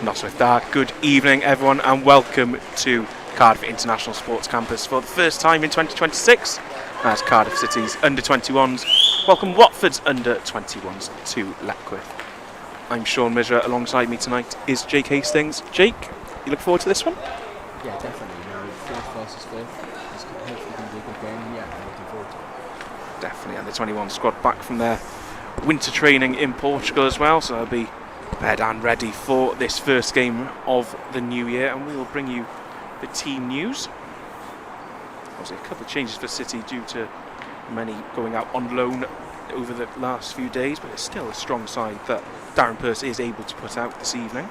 Not with that. Good evening, everyone, and welcome to Cardiff International Sports Campus for the first time in 2026 as Cardiff City's under-21s welcome Watford's under-21s to Leckwith. I'm Sean Misra. Alongside me tonight is Jake Hastings. Jake, you look forward to this one? Yeah, definitely. Fourth versus fifth. It's hopefully going to be a good game. Yeah, I'm looking forward to it. Definitely, and the 21 squad back from their winter training in Portugal as well, so they'll be prepared and ready for this first game of the new year, and we will bring you the team news. Obviously a couple of changes for City due to many going out on loan over the last few days, but it's still a strong side that Darren Purse is able to put out this evening.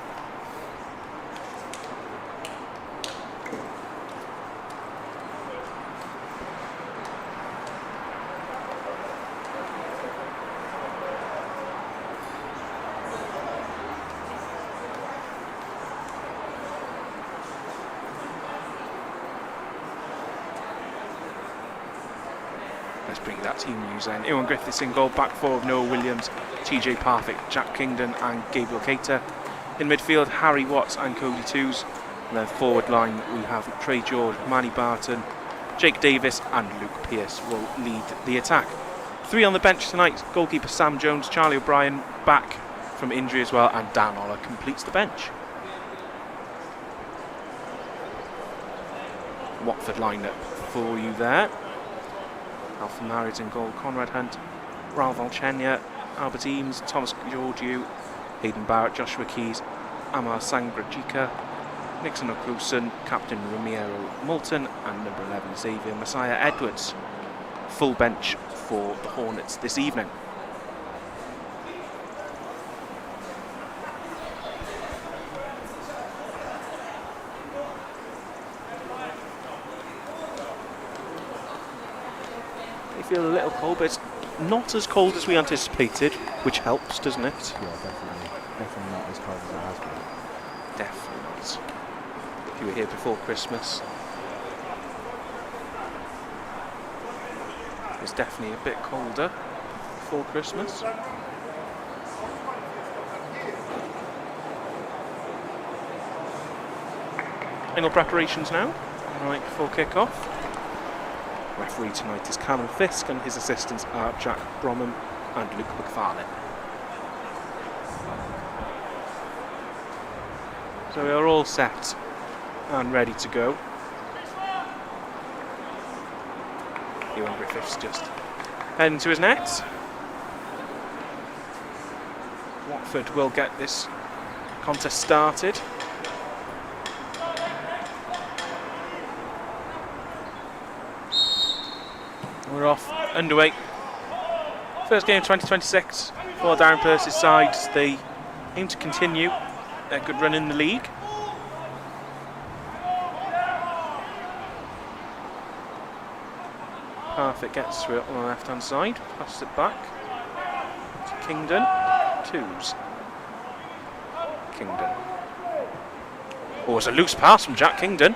Let's bring that team news in. Ewan Griffiths in goal, back four of Noah Williams, TJ Parfitt, Jack Kingdon and Gabriel Keita. In midfield, Harry Watts and Cody Toos. And then forward line, we have Trey George, Manny Barton, Jake Davis and Luke Pearce will lead the attack. Three on the bench tonight, goalkeeper Sam Jones, Charlie O'Brien back from injury as well, and Dan Ola completes the bench. Watford lineup for you there. Alpha Marriott in goal, Conrad Hunt, Raul Valchenia, Albert Eames, Thomas Georgiou, Hayden Barrett, Joshua Keys, Amar Sangrajika, Nixon O'Cruson, Captain Ramiro Moulton and number 11 Xavier Messiah Edwards. Full bench for the Hornets this evening. Feel a little cold, but it's not as cold as we anticipated, which helps, doesn't it? Yeah, definitely. Definitely not as cold as it has been. Definitely not. If you were here before Christmas, it was definitely a bit colder before Christmas. Final preparations now, right before kick-off. Referee tonight is Cameron Fisk and his assistants are Jack Bromham and Luke McFarlane. So we are all set and ready to go. Ewan Griffiths just heading to his net. Watford will get this contest started. We're off, underway. First game of 2026 for Darren Purse's side. They aim to continue their good run in the league. Parfitt gets through it on the left hand side, passes it back to Kingdon. Toos. Kingdon. Oh, it's a loose pass from Jack Kingdon.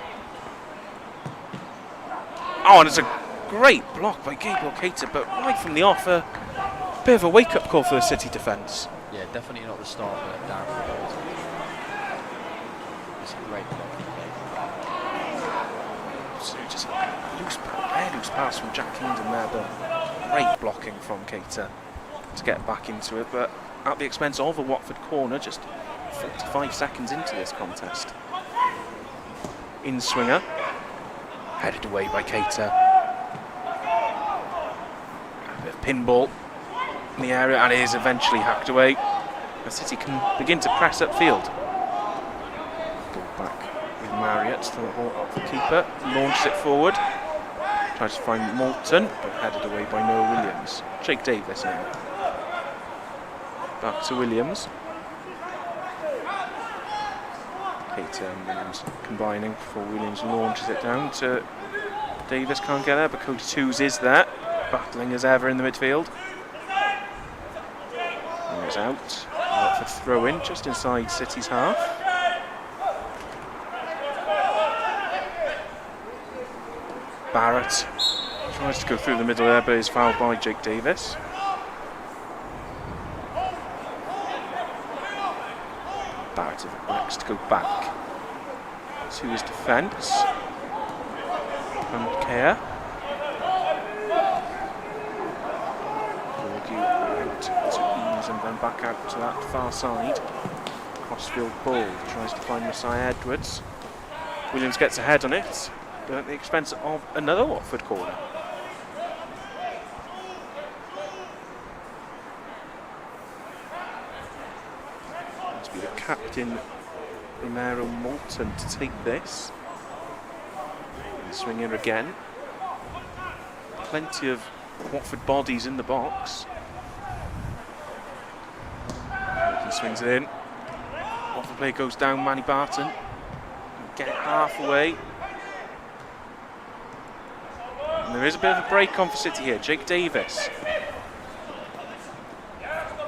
Oh, and it's a great block by Gabriel Keita, but right from the off, a bit of a wake-up call for the City defence. Yeah, definitely not the start that Darren proposed. It's a great block from Keita. So just a loose pass from Jack Kingdon there, but great blocking from Keita to get back into it, but at the expense of a Watford corner, just 45 seconds into this contest. In swinger, headed away by Keita. Pinball in the area and it is eventually hacked away. The City can begin to press upfield. Go back with Marriott to the keeper, launches it forward, tries to find Moulton, but headed away by Noah Williams. Jake Davis now. Back to Williams. Keita and Williams combining before Williams launches it down to Davis, can't get there, but Cody Toos is there. Battling as ever in the midfield. And it's out. Watford throw in just inside City's half. Barrett tries to go through the middle there, but is fouled by Jake Davis. Barrett Looks to go back to his defence. Van Kea. Out to Eames and then back out to that far side. Crossfield ball, tries to find Messiah Edwards. Williams gets ahead on it, but at the expense of another Watford corner. Must be the captain, Romero Moulton, to take this. And swing in again. Plenty of Watford bodies in the box. Moulton swings it in. Watford play goes down, Manny Barton. Get it halfway. And there is a bit of a break on for City here. Jake Davis.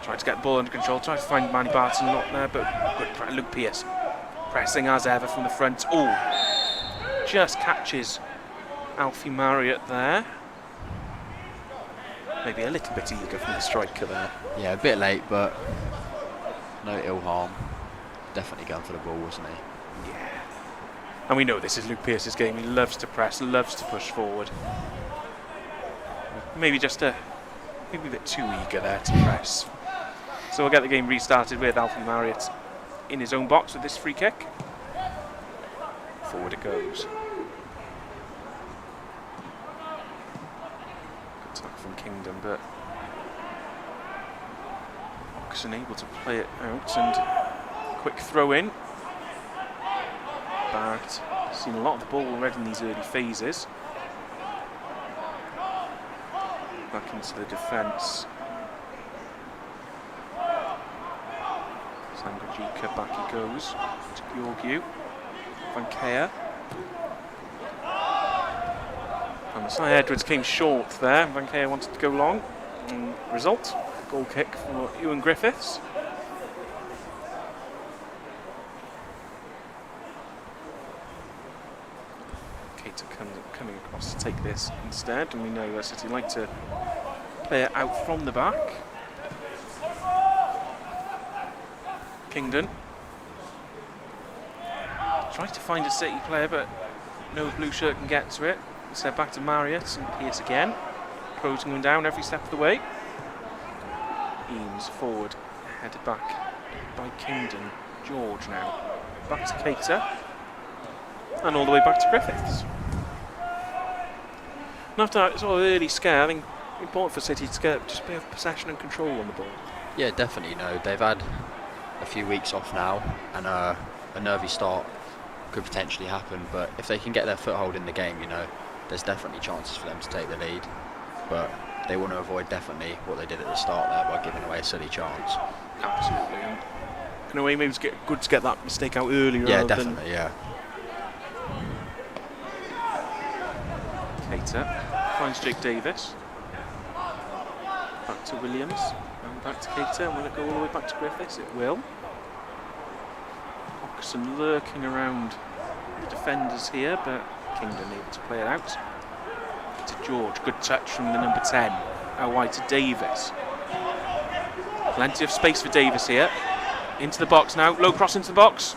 Trying to get the ball under control, trying to find Manny Barton, not there, but good. Luke Pearce pressing as ever from the front. Oh, just catches Alfie Marriott there. Maybe a little bit eager from the striker there. Yeah, a bit late, but no ill harm. Definitely going for the ball, wasn't he? Yeah. And we know this is Luke Pearce's game. He loves to press, loves to push forward. Maybe a bit too eager there to press. So we'll get the game restarted with Alfie Marriott in his own box with this free kick. Forward it goes. Good attack from Kingdom, but Oxen able to play it out and quick throw in. Barrett seen a lot of the ball already in these early phases. Back into the defence. Sangrajika, back he goes to Georgiou. Van Kea. And Messiah Edwards came short there. Van Kea wanted to go long. And result, goal kick for Ewan Griffiths. Keita coming across to take this instead, and we know that City like to play it out from the back. Kingdon tries to find a City player, but no blue shirt can get to it. Instead back to Marriott and Pearce again, closing him down every step of the way. Eames forward, headed back by Kingdon. George now back to Keita, and all the way back to Griffiths. And after that sort of early scare, I think it's important for City to get just a bit of possession and control on the ball. Yeah, definitely. You know, they've had a few weeks off now, and a nervy start could potentially happen. But if they can get their foothold in the game, you know, there's definitely chances for them to take the lead. But they want to avoid definitely what they did at the start there by giving away a silly chance. Absolutely. And in a way, maybe it's good to get that mistake out earlier. Yeah, definitely. Yeah. Keita finds Jake Davis. Back to Williams. And back to Keita. And will it go all the way back to Griffiths? It will. Oxen lurking around the defenders here, but Kingdon able to play it out. To George. Good touch from the number 10. Out wide to Davis. Plenty of space for Davis here. Into the box now. Low cross into the box.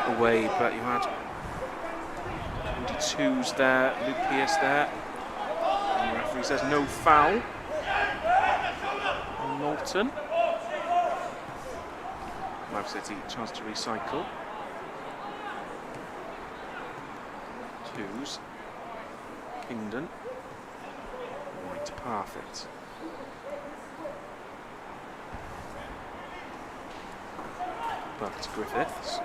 Away, but you had 22s there. Luke Pearce there. And the referee says no foul on Moulton. Man City chance to recycle. Twos. Kingdon. Right to Parfitt. Back to Griffiths.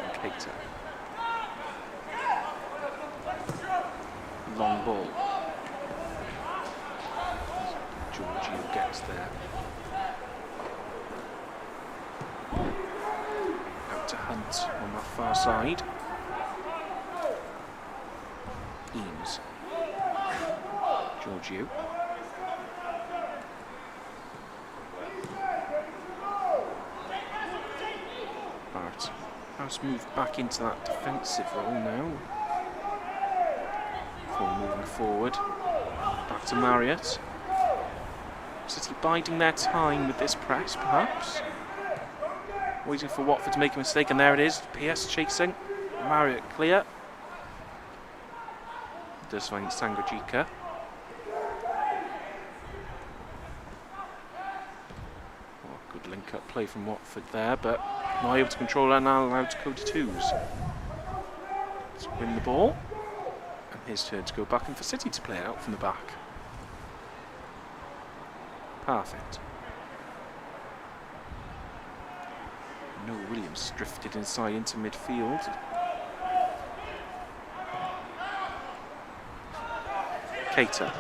And Keita. Long ball. Georgiou gets there. Out to Hunt on that far side. Eames. Georgiou. Barrett has moved back into that defensive role now. Before moving forward. Back to Marriott. City biding their time with this press, perhaps. Waiting for Watford to make a mistake, and there it is. PS chasing. Marriott clear. Does find Sangrajika. Oh, good link-up play from Watford there, but not able to control that, now allowed to Cody Twos. Let's win the ball. And his turn to go back and for City to play out from the back. Perfect. Noah Williams drifted inside into midfield. Keita.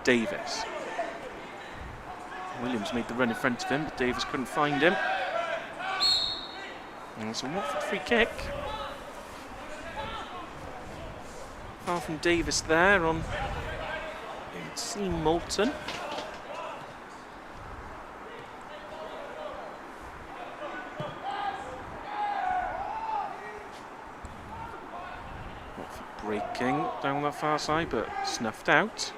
Davis. Williams made the run in front of him, but Davis couldn't find him. And it's a Watford free kick. Far from Davis there on Seam Moulton. Breaking down that far side, but snuffed out.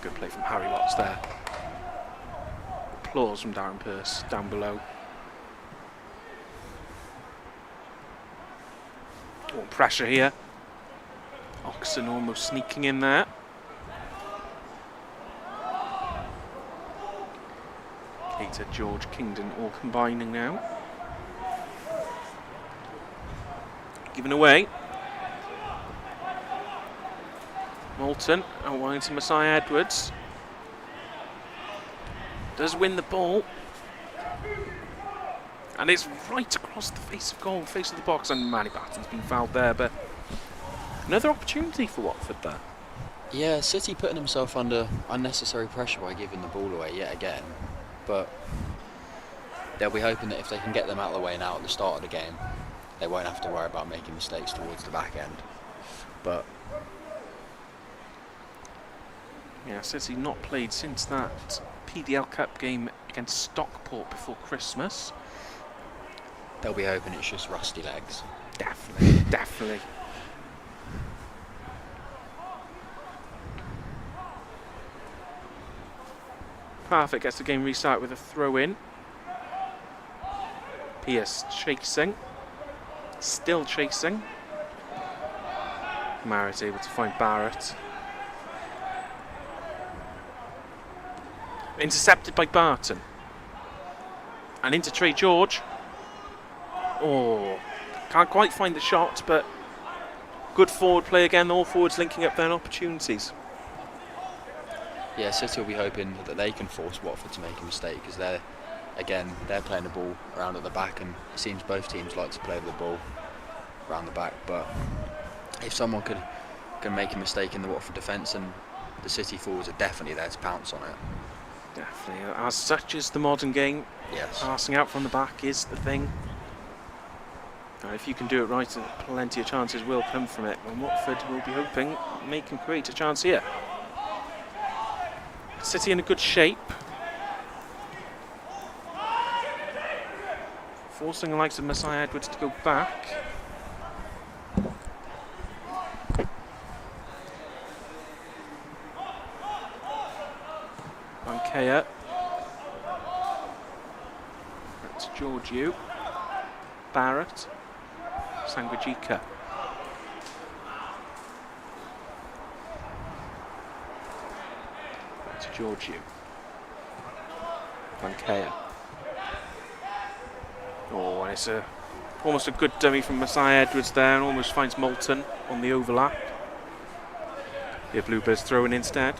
Good play from Harry Watts there. Applause from Darren Pearce down below. Oh, pressure here. Oxen almost sneaking in there. Keita, George, Kingdon all combining now. Given away. Moulton out wide to Messiah Edwards. Does win the ball. And it's right across the face of goal, face of the box, and Manny Batten's been fouled there, but another opportunity for Watford there. Yeah, City putting himself under unnecessary pressure by giving the ball away yet again, but they'll be hoping that if they can get them out of the way now at the start of the game, they won't have to worry about making mistakes towards the back end. But yeah, City not played since that PDL Cup game against Stockport before Christmas. They'll be hoping it's just rusty legs. Definitely, definitely. Perfect gets the game restart with a throw-in. Pierce chasing. Still chasing. Marriott able to find Barrett. Intercepted by Barton. And into Trey George. Oh, can't quite find the shot, but good forward play again. All forwards linking up their opportunities. Yeah, City will be hoping that they can force Watford to make a mistake, because they're playing the ball around at the back, and it seems both teams like to play the ball around the back. But if someone can make a mistake in the Watford defence, and the City forwards are definitely there to pounce on it. Definitely, as such is the modern game. Yes. Passing out from the back is the thing. And if you can do it right, plenty of chances will come from it. And Watford will be hoping they can create a chance here. City in a good shape. Forcing the likes of Messiah Edwards to go back. Bankea. That's Georgiou. Barrett. Sangrajika. That's Georgiou. Bankea. Oh, and it's almost a good dummy from Messiah Edwards there, and almost finds Moulton on the overlap. The Bluebirds throwing instead.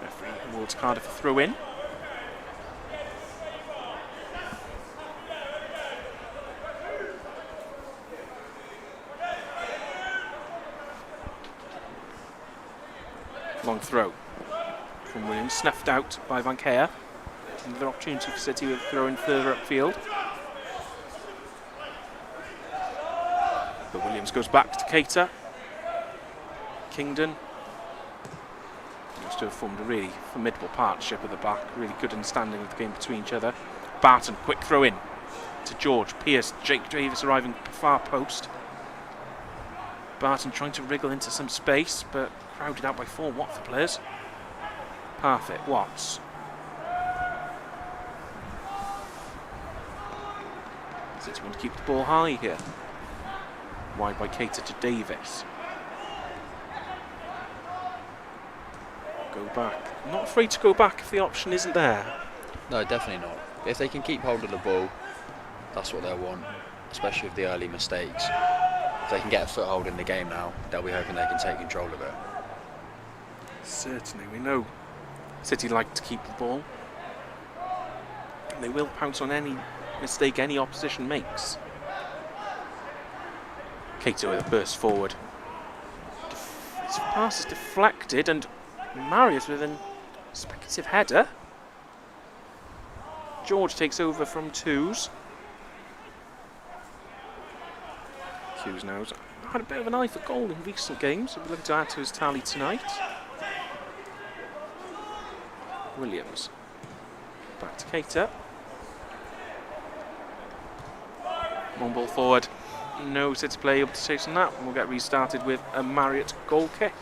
Referee awards Cardiff a throw in. Long throw from Williams, snuffed out by Bankea. Another opportunity for City with a throw in further upfield. But Williams goes back to Keita. Kingdon. Looks to have formed a really formidable partnership at the back. Really good understanding of the game between each other. Barton, quick throw in. to George. Pearce, Jake Davis arriving far post. Barton trying to wriggle into some space, but crowded out by 4 Watford players. Parfit, Watts. City want to keep the ball high here. Wide by Cater to Davis. Go back. Not afraid to go back if the option isn't there. No, definitely not. If they can keep hold of the ball, that's what they'll want, especially with the early mistakes. If they can get a foothold in the game now, they'll be hoping they can take control of it. Certainly, we know City like to keep the ball. And they will pounce on any mistake any opposition makes. Cato with a burst forward. His pass is deflected and Marius with an speculative header. George takes over from Twos. Hughes now had a bit of an eye for goal in recent games, so we're looking to add to his tally tonight. Williams. Back to Cater. One ball forward. No City play able to chase on that. We'll get restarted with a Marriott goal kick.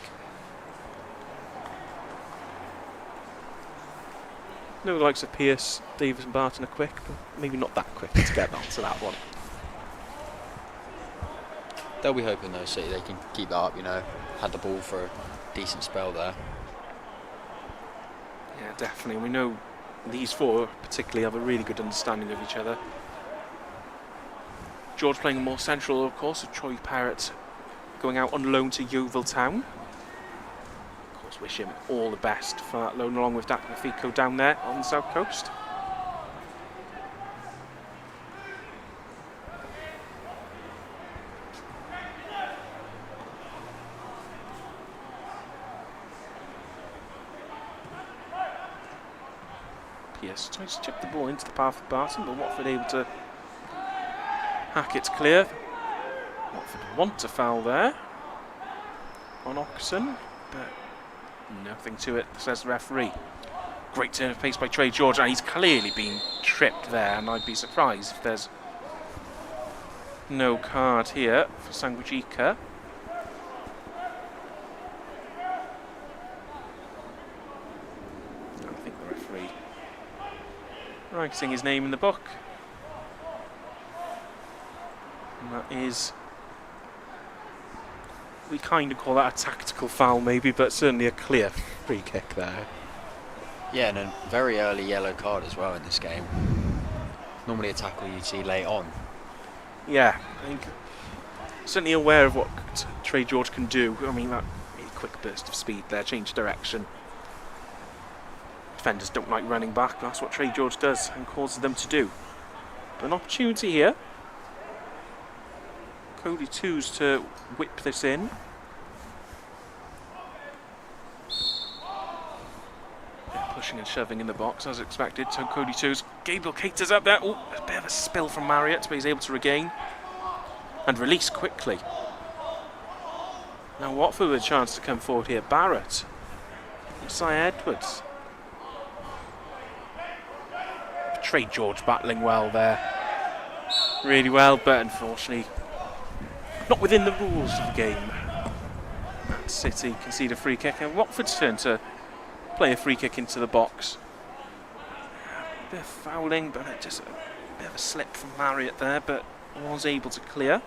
No likes of Pearce, Davis and Barton are quick, but maybe not that quick to get onto that one. They'll be hoping though, City, they can keep that up, had the ball for a decent spell there. Yeah, definitely. We know these 4 particularly have a really good understanding of each other. George playing more central, of course, with Troy Parrott going out on loan to Yeovil Town. Of course, wish him all the best for that loan, along with Dak Mafiko down there on the south coast. Pierce tries to chip the ball into the path of Barton, but Watford able to hack it clear. Watford want to foul there on Oxon, but nothing to it, says the referee. Great turn of pace by Trey George, and he's clearly been tripped there, and I'd be surprised if there's no card here for Sanguijica. I think the referee writing his name in the book. And that is, we kind of call that a tactical foul maybe, but certainly a clear free kick there. Yeah, and a very early yellow card as well in this game. Normally a tackle you'd see late on. Yeah, I think certainly aware of what Trey George can do. I mean, that really quick burst of speed there, change direction. Defenders don't like running back, that's what Trey George does and causes them to do. But an opportunity here. Cody Twos to whip this in. Pushing and shoving in the box as expected. So Cody Twos, Gabriel Cater's up there. Oh, a bit of a spill from Marriott, but he's able to regain and release quickly. Now Watford with a chance to come forward here. Barrett, Messiah Edwards. Trey George battling well there, really well, but unfortunately not within the rules of the game. Man City concede a free kick, and Watford's turn to play a free kick into the box. A bit of fouling, but just a bit of a slip from Marriott there, but was able to clear.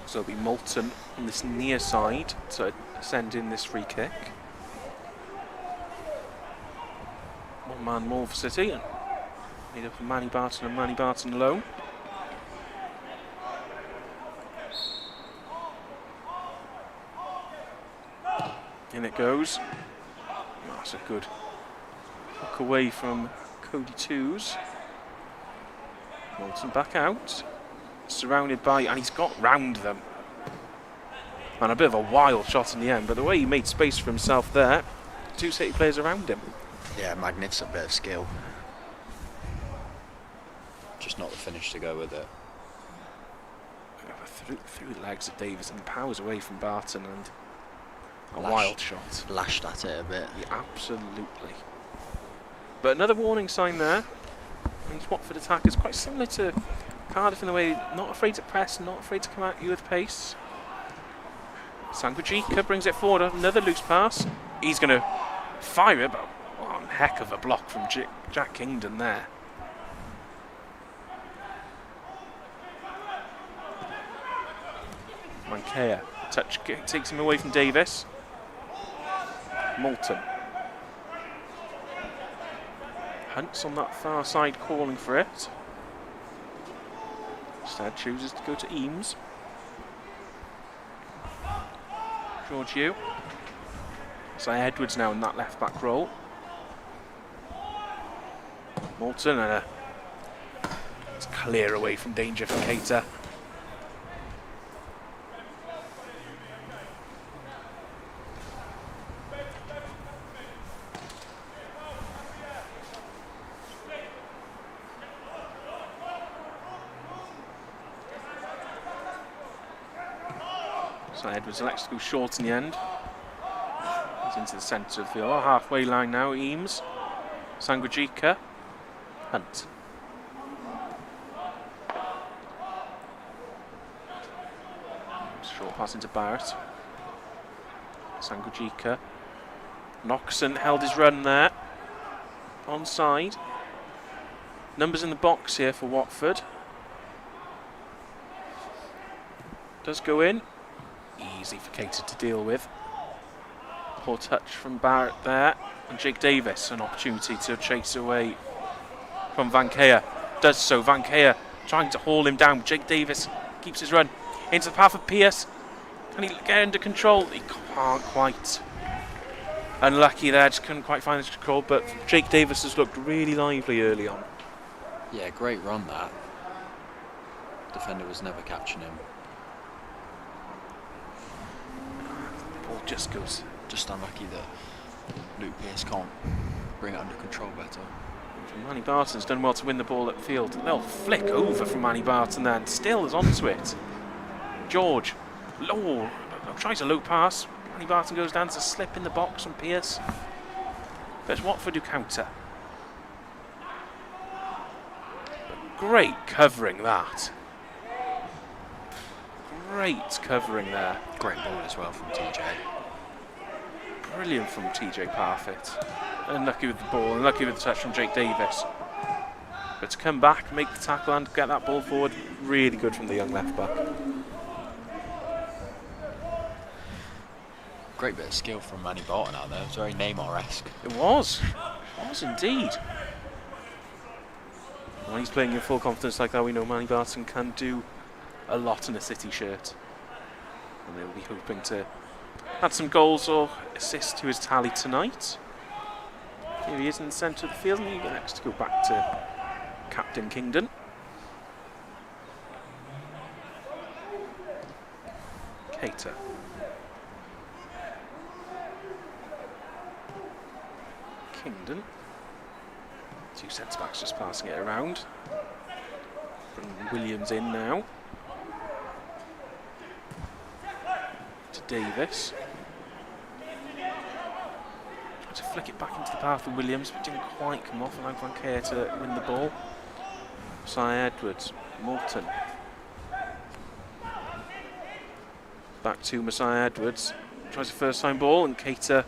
So it'll be Moulton on this near side to send in this free kick. One man more for City, and made up of Manny Barton and Manny Barton alone. In it goes. That's a good hook away from Cody Twos. Moulton back out. Surrounded by, and he's got round them. And a bit of a wild shot in the end, but the way he made space for himself there, 2 City players around him. Yeah, magnificent bit of skill. Just just not the finish to go with it. Through the legs of Davis and powers away from Barton, and a wild shot. Lashed at it a bit. Yeah, absolutely. But another warning sign there. These Watford attackers quite similar to Cardiff in the way, not afraid to press, not afraid to come at you with pace. Sanguijica brings it forward, another loose pass. He's going to fire it, but one heck of a block from Jack Kingdon there. Mankea, touch takes him away from Davis. Moulton. Hunt's on that far side calling for it. Instead chooses to go to Eames. Georgiou. So Edwards now in that left back role. Moulton and it's clear away from danger for Keita. So Edwards elects to go short in the end. He's into the centre of the field, halfway line now. Eames, Sanguijica, Hunt. Short pass into Barrett. Sanguijica. Noxon held his run there. Onside. Numbers in the box here for Watford. Does go in. Easy for Keita to deal with. Poor touch from Barrett there. And Jake Davis, an opportunity to chase away from Van Kea. Does so. Van Kea trying to haul him down. Jake Davis keeps his run into the path of Pierce. Can he get under control? He can't quite. Unlucky there, just couldn't quite find the control. But Jake Davis has looked really lively early on. Yeah, great run that. Defender was never catching him. Ball just goes. Just unlucky that Luke Pierce can't bring it under control better. Manny Barton's done well to win the ball upfield. They'll flick over from Manny Barton there, and still is onto it. George, low, tries a low pass. Manny Barton goes down to slip in the box on Pierce. But it's Watford who counter. But great covering that. Great covering there. Great ball as well from TJ. Brilliant from TJ Parfitt. Unlucky with the ball, unlucky with the touch from Jake Davis. But to come back, make the tackle and get that ball forward, really good from the young left back. Great bit of skill from Manny Barton out there. It was very Neymar-esque. It was indeed. When he's playing in full confidence like that, we know Manny Barton can do a lot in a City shirt. And they'll be hoping to add some goals or assists to his tally tonight. Here he is in the centre of the field, and he next to go back to Captain Kingdon. Keita. Kingdon. Two centre-backs just passing it around. Bring Williams in now. To Davis. Tried to flick it back into the path of Williams, but didn't quite come off, allowing Van Kea to win the ball. Messiah Edwards. Moulton. Back to Messiah Edwards. Tries a first time ball, and Keita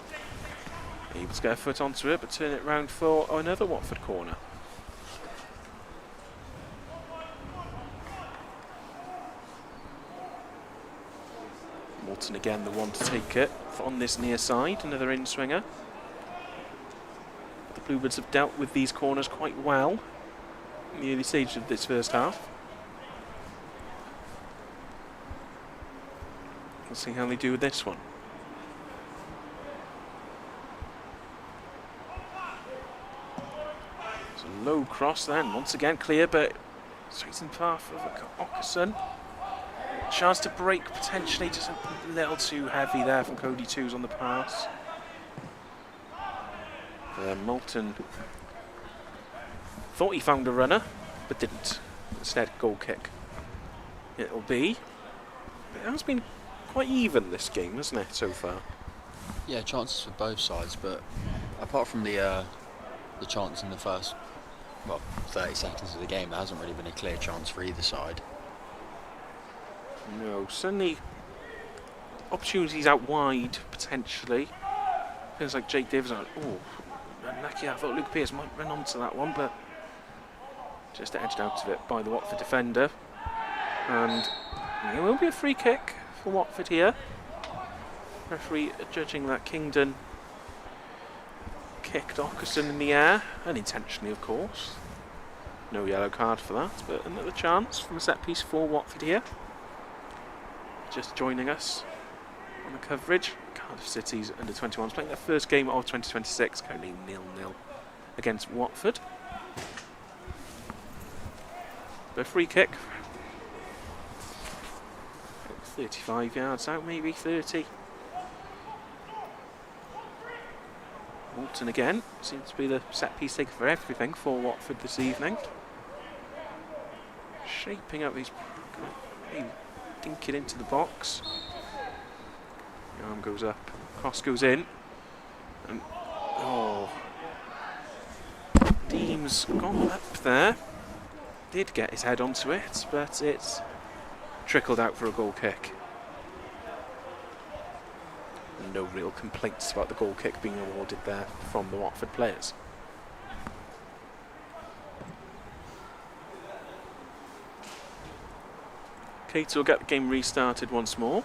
able to get a foot onto it, but turn it round for another Watford corner. Moulton again, the one to take it on this near side, another in-swinger. The Bluebirds have dealt with these corners quite well in the early stages of this first half. Let's see how they do with this one. It's a low cross then, once again clear, but straight in the path of Ockerson. Chance to break potentially, just a little too heavy there from Cody Twos on the pass. Moulton thought he found a runner, but didn't. Instead, goal kick. It'll be. It has been quite even this game, hasn't it, so far? Yeah, chances for both sides, but apart from the chance in the first 30 seconds of the game, there hasn't really been a clear chance for either side. No, suddenly opportunities out wide potentially. Feels like Jake Davis. Oh, unlucky. I thought Luke Pearce might run onto that one, but just edged out of it by the Watford defender. And there will be a free kick for Watford here. Referee judging that Kingdon kicked Ockerson in the air, unintentionally of course. No yellow card for that, but another chance from a set piece for Watford here. Just joining us on the coverage, Cardiff City's under-21s playing their first game of 2026, currently 0-0 against Watford. The free kick, 35 yards out, maybe 30. Walton again, seems to be the set piece taker for everything for Watford this evening. Shaping up his, dink it into the box. The arm goes up, cross goes in, and Deems got up there. Did get his head onto it, but it's trickled out for a goal kick. No real complaints about the goal kick being awarded there from the Watford players. Kate will get the game restarted once more.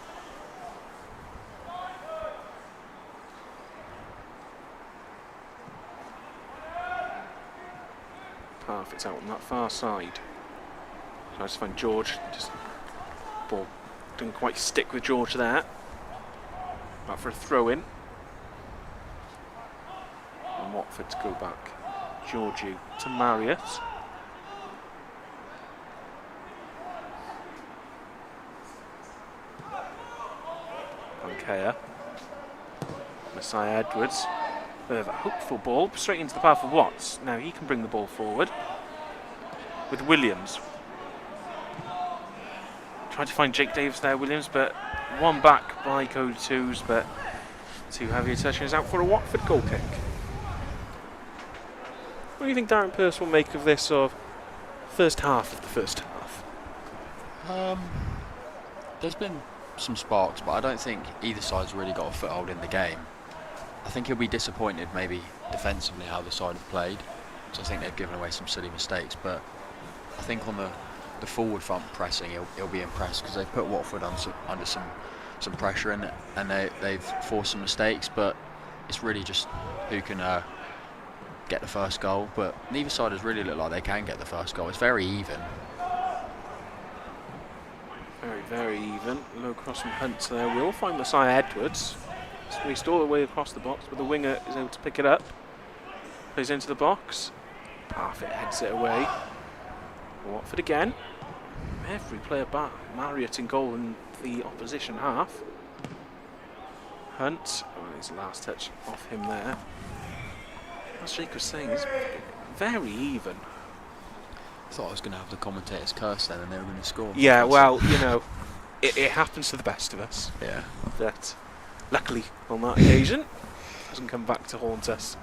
Parfit's out on that far side. Tries to find George. Just ball didn't quite stick with George there. Out for a throw in. And Watford to go back. Georgiou to Marriott. Pankea. Messiah Edwards. Bit of a hopeful ball straight into the path of Watts. Now he can bring the ball forward with Williams. Tried to find Jake Davis there, Williams, but one back by Code 2s, but too heavy a touch, and is out for a Watford goal kick. What do you think Darren Pearce will make of this sort of first half of the first half? There's been some sparks, but I don't think either side's really got a foothold in the game. I think he'll be disappointed maybe defensively how the side have played, because I think they've given away some silly mistakes, but I think on the forward front pressing he'll be impressed, because they've put Watford under some pressure and they've forced some mistakes, but it's really just who can get the first goal. But neither side has really looked like they can get the first goal. It's very even. Very, very even. Low cross from Hunt there. We'll find Messiah Edwards. Raced all the way across the box, but the winger is able to pick it up. Plays into the box. Parfit heads it away. Watford again. Every player back. Marriott in goal in the opposition half. Hunt. Oh, his last touch off him there. As Jake was saying, it's very even. I thought I was going to have the commentators curse then and they were going to score. Yeah, well, you know, it happens to the best of us. Yeah. That, luckily, on that occasion, doesn't come back to haunt us.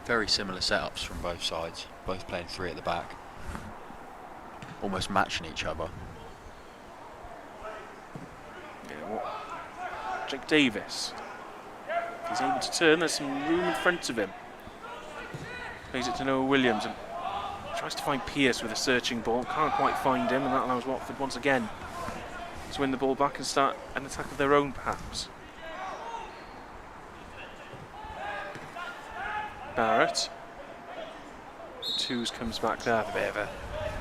Very similar setups from both sides, both playing three at the back, almost matching each other. Yeah, well, Jake Davis, he's able to turn, there's some room in front of him. Plays it to Noah Williams and tries to find Pearce with a searching ball, can't quite find him, and that allows Watford once again to win the ball back and start an attack of their own perhaps. Barrett. Twos comes back there, a bit of a...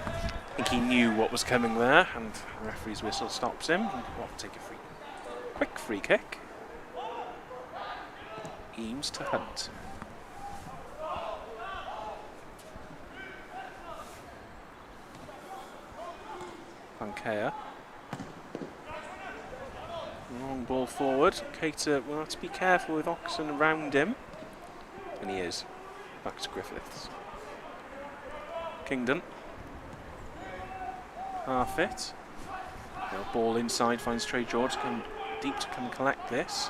I think he knew what was coming there, and the referee's whistle stops him. Watford take a quick free kick. Eames to Hunt. Pankea. Long ball forward. Cater will have to be careful with Oxen around him. And he is. Back to Griffiths. Kingdon. Half it. Ball inside, finds Trey George, come deep to come collect this.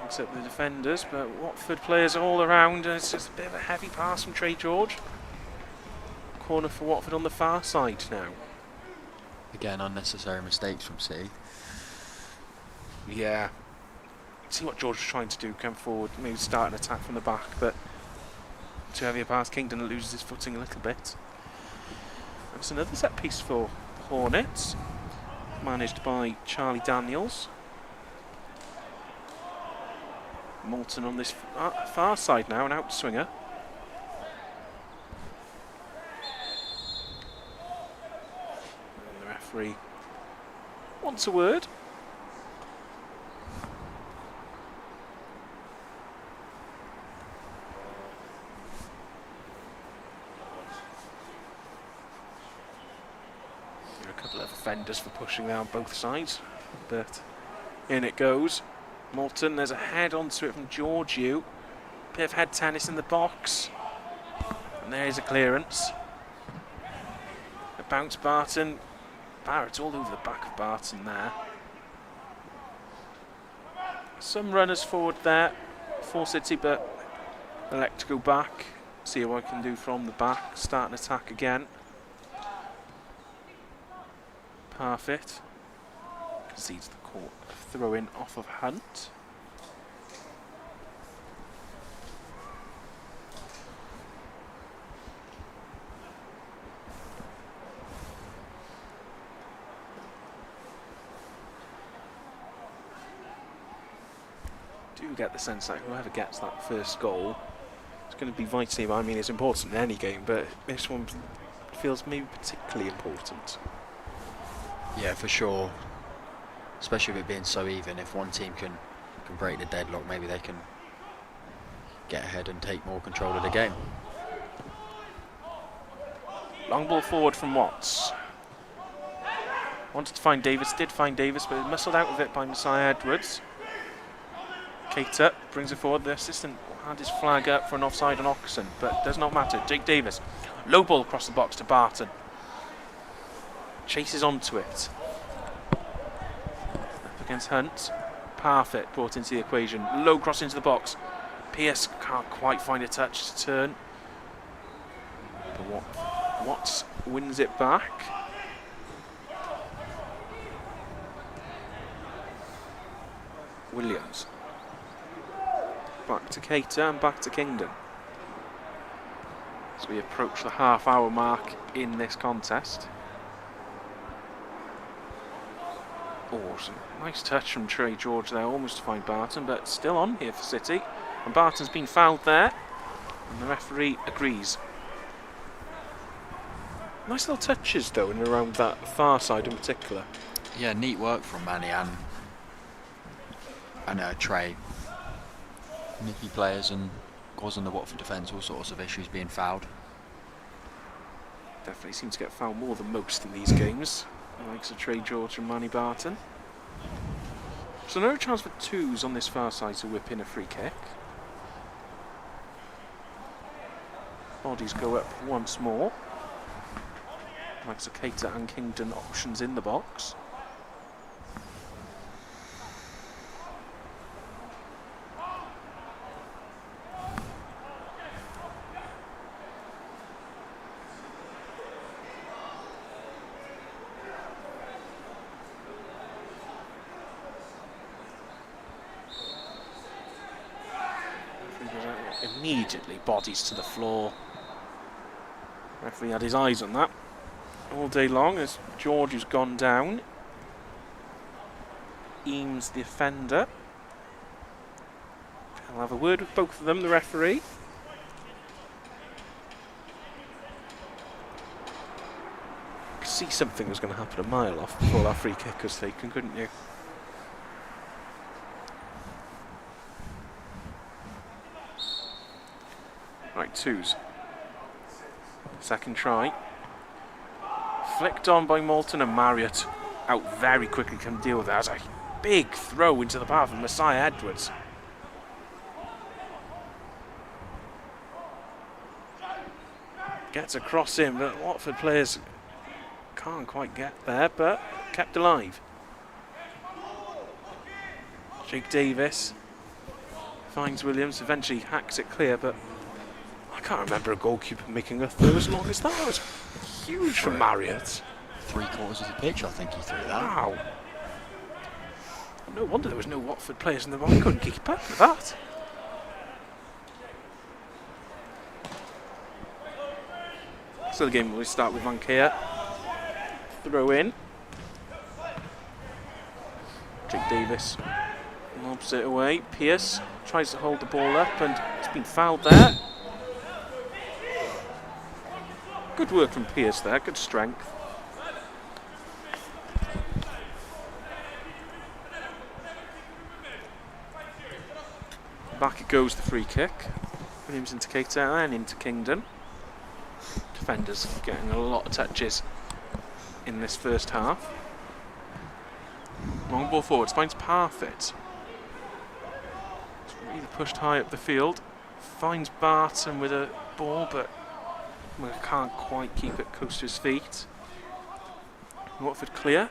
Looks at the defenders, but Watford players all around, and it's just a bit of a heavy pass from Trey George. Corner for Watford on the far side now. Again, unnecessary mistakes from City. Yeah. See what George was trying to do, come forward, maybe start an attack from the back, but too heavy a pass. Kingdon loses his footing a little bit. That's another set piece for the Hornets, managed by Charlie Daniels. Moulton on this far side now, an outswinger. And the referee wants a word. There are a couple of offenders for pushing there on both sides, but in it goes. Moulton, there's a head onto it from Georgiou. Bit of head tennis in the box. And there's a clearance. A bounce Barton. Barrett's all over the back of Barton there. Some runners forward there for City, but I like to go back. See what I can do from the back. Start an attack again. Parfit concedes the court. Throw in off of Hunt. Do get the sense that whoever gets that first goal is going to be vital. I mean, it's important in any game, but this one feels maybe particularly important. Yeah, for sure. Especially with it being so even, if one team can break the deadlock, maybe they can get ahead and take more control of the game. Long ball forward from Watts. Wanted to find Davis, did find Davis, but muscled out of it by Messiah Edwards. Keita brings it forward. The assistant had his flag up for an offside on Oxen, but does not matter. Jake Davis, low ball across the box to Barton. Chases onto it. Against Hunt. Parfit brought into the equation. Low cross into the box. Pierce can't quite find a touch to turn. But Watts wins it back. Williams. Back to Keita and back to Kingdon. As we approach the half-hour mark in this contest. Oh, some nice touch from Trey George there, almost to find Barton, but still on here for City. And Barton's been fouled there, and the referee agrees. Nice little touches though, in and around that far side in particular. Yeah, neat work from Manny and Trey. Nippy players and causing the Watford defence all sorts of issues, being fouled. Definitely seems to get fouled more than most in these games. The likes of Trey George and Manny Barton. So no chance for twos on this far side to whip in a free kick. Bodies go up once more. Likes of Keita and Kingdon options in the box. Immediately bodies to the floor. Referee had his eyes on that all day long as George has gone down. Eames the offender. I'll have a word with both of them, the referee. You could see something was going to happen a mile off before that free kick was taken, couldn't you? Right, twos. Second try. Flicked on by Moulton, and Marriott out very quickly can deal with that. That was a big throw into the path of Messiah Edwards. Gets across him, but Watford players can't quite get there, but kept alive. Jake Davis finds Williams, eventually hacks it clear, but I can't remember a goalkeeper making a throw as long as that. That was huge from Marriott. 3/4 of the pitch, I think he threw that. Wow. No wonder there was no Watford players in the ball. Couldn't keep up with that. So the game will start with Van Keer. Throw in. Jake Davis lobs it away. Pearce tries to hold the ball up and it's been fouled there. Good work from Pearce there, good strength. Back it goes, the free kick. Williams into Keita and into Kingdon. Defenders getting a lot of touches in this first half. Long ball forwards, finds Parfitt. It's really pushed high up the field. Finds Barton with a ball, but can't quite keep it close to his feet. Watford clear.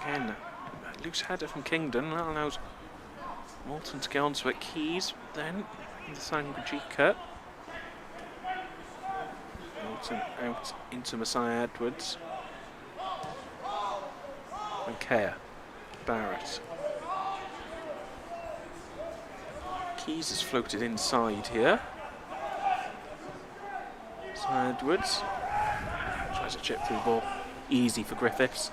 Again, a loose header from Kingdon. That allows Walton to get onto it. Keys then into Sangujica. Walton out into Messiah Edwards. And Kerr. Barrett. Keys is floated inside here. Messiah Edwards tries to chip through the ball. Easy for Griffiths.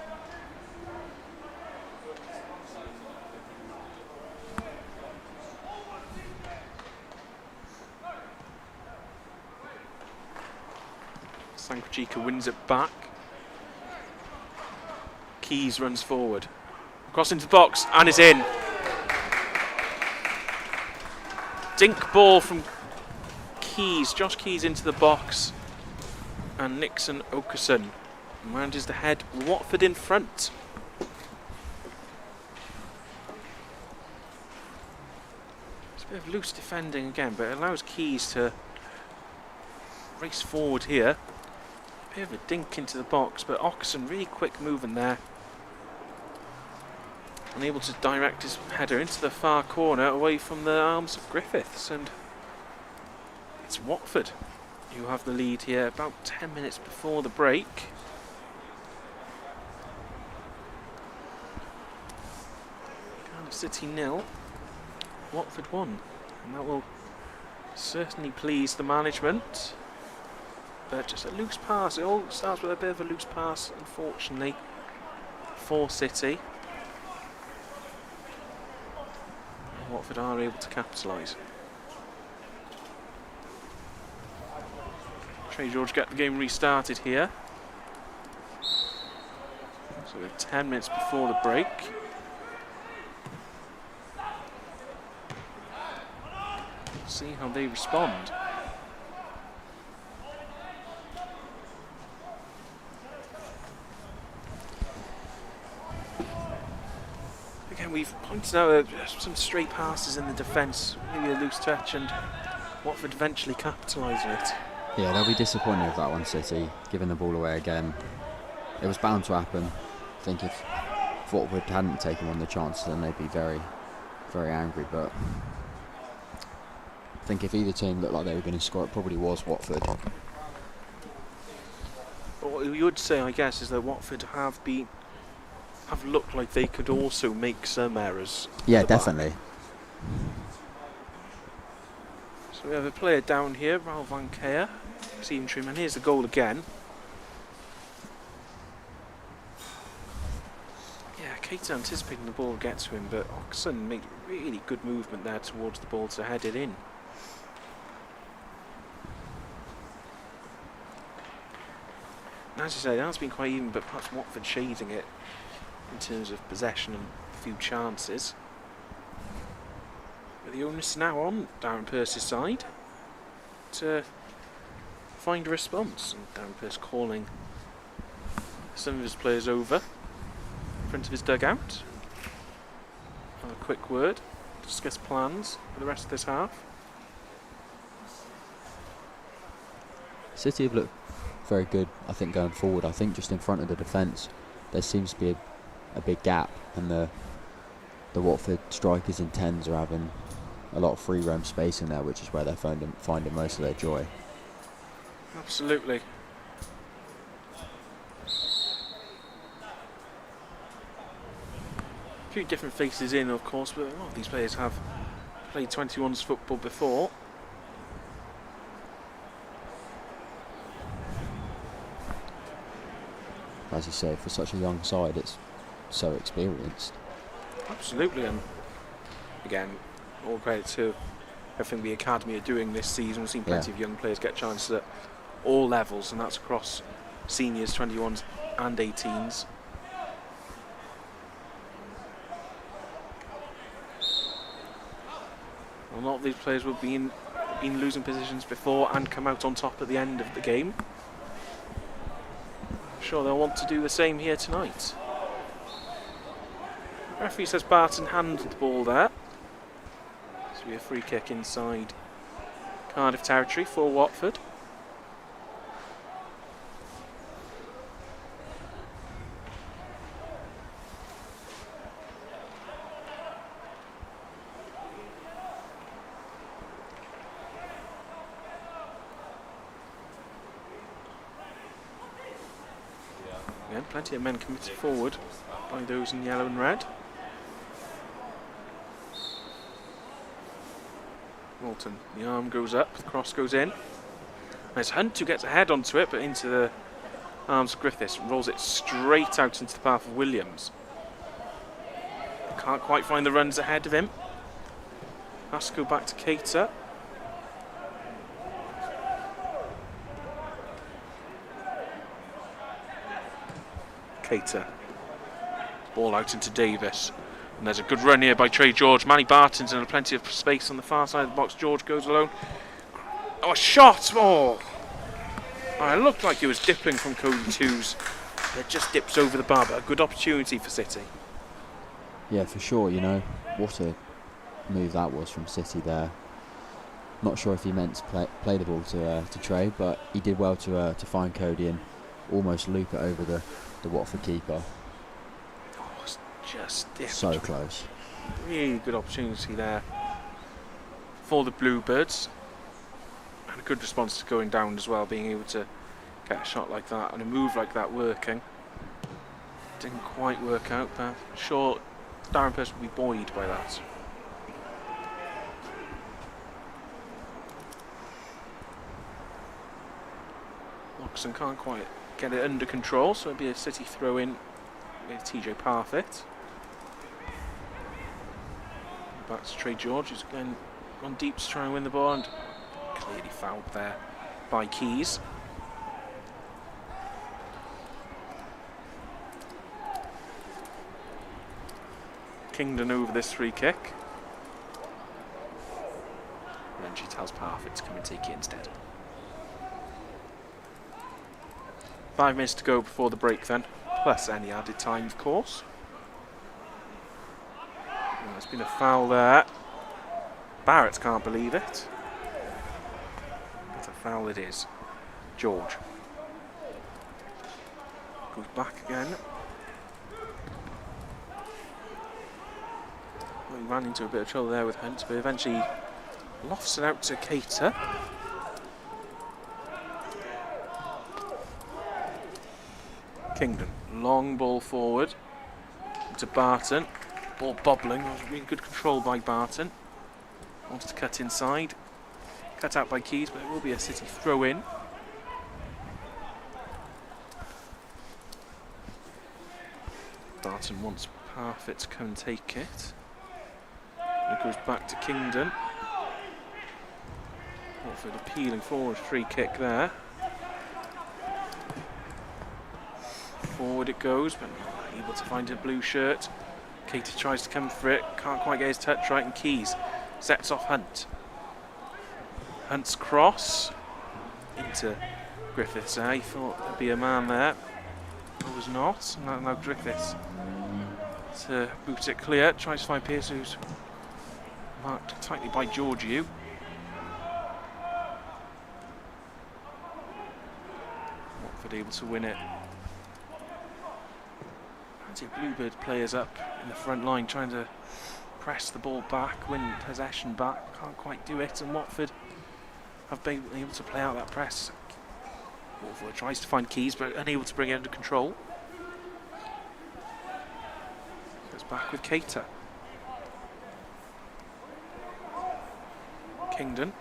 Sankuchika wins it back. Keys runs forward. Across into the box and is in. Dink ball from Keys. Josh Keys into the box. And Nixon Okerson manages to head Watford in front. It's a bit of loose defending again, but it allows Keys to race forward here. Bit of a dink into the box, but Okerson really quick moving there. Unable to direct his header into the far corner away from the arms of Griffiths, and it's Watford who have the lead here about 10 minutes before the break. Cardiff City 0, Watford 1, and that will certainly please the management. But just a loose pass. It all starts with a bit of a loose pass, unfortunately, for City. And Watford are able to capitalise. Trey George get the game restarted here. So we're 10 minutes before the break. See how they respond. We've pointed out some straight passes in the defence, maybe a loose touch, and Watford eventually capitalise on it. Yeah, they'll be disappointed with that one, City, giving the ball away again. It was bound to happen. I think if Watford hadn't taken on the chances, then they'd be very, very angry. But I think if either team looked like they were going to score, it probably was Watford. But what we would say, I guess, is that Watford have looked like they could also make some errors. Yeah, definitely. So we have a player down here, Raul Van Keer, Steven Truman. Here's the goal again. Yeah, Keita anticipating the ball gets to him, but Oxon made really good movement there towards the ball to head it in. And as you say, that's been quite even, but perhaps Watford shading it in terms of possession and a few chances. But the onus is now on Darren Pearce's side to find a response. And Darren Pearce calling some of his players over in front of his dugout. Have a quick word, discuss plans for the rest of this half. City have looked very good, I think, going forward. I think just in front of the defence, there seems to be a big gap, and the Watford strikers in 10s are having a lot of free roam space in there, which is where they're finding most of their joy. Absolutely. A few different faces in, of course, but a lot of these players have played 21s football before. As you say, for such a young side, it's so experienced. Absolutely, and again, all credit to everything the academy are doing this season. We've seen plenty of young players get chances at all levels, and that's across seniors, 21s and 18s. A lot of these players will be in losing positions before and come out on top at the end of the game. I'm sure they'll want to do the same here tonight. The referee says Barton handled the ball there. This will be a free kick inside Cardiff territory for Watford. Again, plenty of men committed forward by those in yellow and red. Walton, the arm goes up, the cross goes in. There's Hunt who gets a head onto it, but into the arms of Griffiths, rolls it straight out into the path of Williams. Can't quite find the runs ahead of him. Has to go back to Keita. Keita. Ball out into Davis. And there's a good run here by Trey George. Manny Barton's in plenty of space on the far side of the box. George goes alone. Oh, a shot! Oh! It looked like he was dipping from Cody Twos. It just dips over the bar, but a good opportunity for City. Yeah, for sure, you know. What a move that was from City there. Not sure if he meant to play the ball to Trey, but he did well to find Cody and almost loop it over the Watford keeper. Just dipped. So close. Really good opportunity there for the Bluebirds. And a good response to going down as well, being able to get a shot like that and a move like that working. Didn't quite work out, but I'm sure Darren Pearce will be buoyed by that. Oxon can't quite get it under control, so it'll be a City throw in with TJ Parfitt. Back to Trey George, who's again gone deep to try and win the ball, and clearly fouled there by Keys. Kingdon over this free kick. And then she tells Parfitt to come and take it instead. 5 minutes to go before the break then, plus any added time of course. Oh, there's been a foul there. Barrett can't believe it. But a foul it is. George. Goes back again. Well, he ran into a bit of trouble there with Hunt, but eventually lofts it out to Keita. Kingdon, long ball forward to Barton. Ball bobbling, really good control by Barton. Wants to cut inside. Cut out by Keys, but it will be a City throw in. Barton wants Parfitt to come and take it. It goes back to Kingdon. Watford appealing forward, free kick there. Forward it goes, but not able to find a blue shirt. Keita tries to come for it, can't quite get his touch right, and Keys sets off Hunt. Hunt's cross into Griffiths. He thought there'd be a man there. There was not. Now Griffiths to boot it clear, tries to find Pearce, who's marked tightly by Georgiou. Watford able to win it. Bluebirds players up in the front line trying to press the ball back, win possession back. Can't quite do it, and Watford have been able to play out that press. Watford tries to find keys but unable to bring it under control. Goes back with Keita. Kingdon.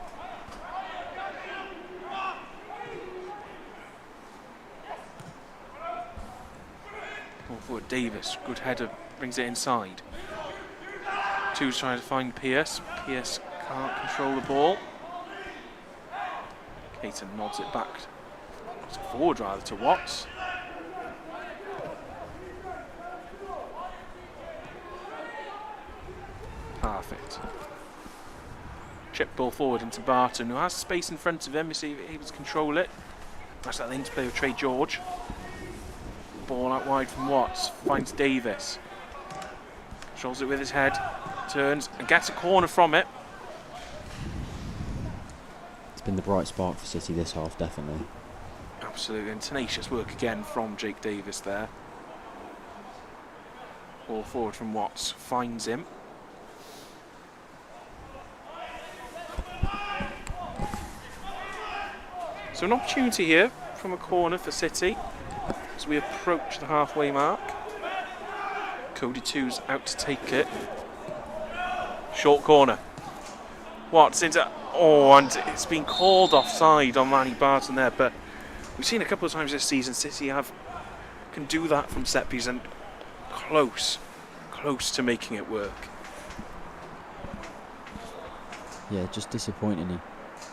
Forward Davis, good header, brings it inside. Two's trying to find Pierce. Pierce can't control the ball. Keita nods it back. It's forward rather to Watts. Perfect. Chip ball forward into Barton, who has space in front of him. You see, able to control it. That's that link to play with Trey George. Ball out wide from Watts, finds Davis. Controls it with his head, turns and gets a corner from it. It's been the bright spark for City this half, definitely. Absolutely, and tenacious work again from Jake Davis there. Ball forward from Watts, finds him. So an opportunity here from a corner for City as we approach the halfway mark. Cody 2's out to take it. Short corner. Watts into... Oh, and it's been called offside on Manny Barton there, but we've seen a couple of times this season City can do that from set piece and close to making it work. Yeah, just disappointing. He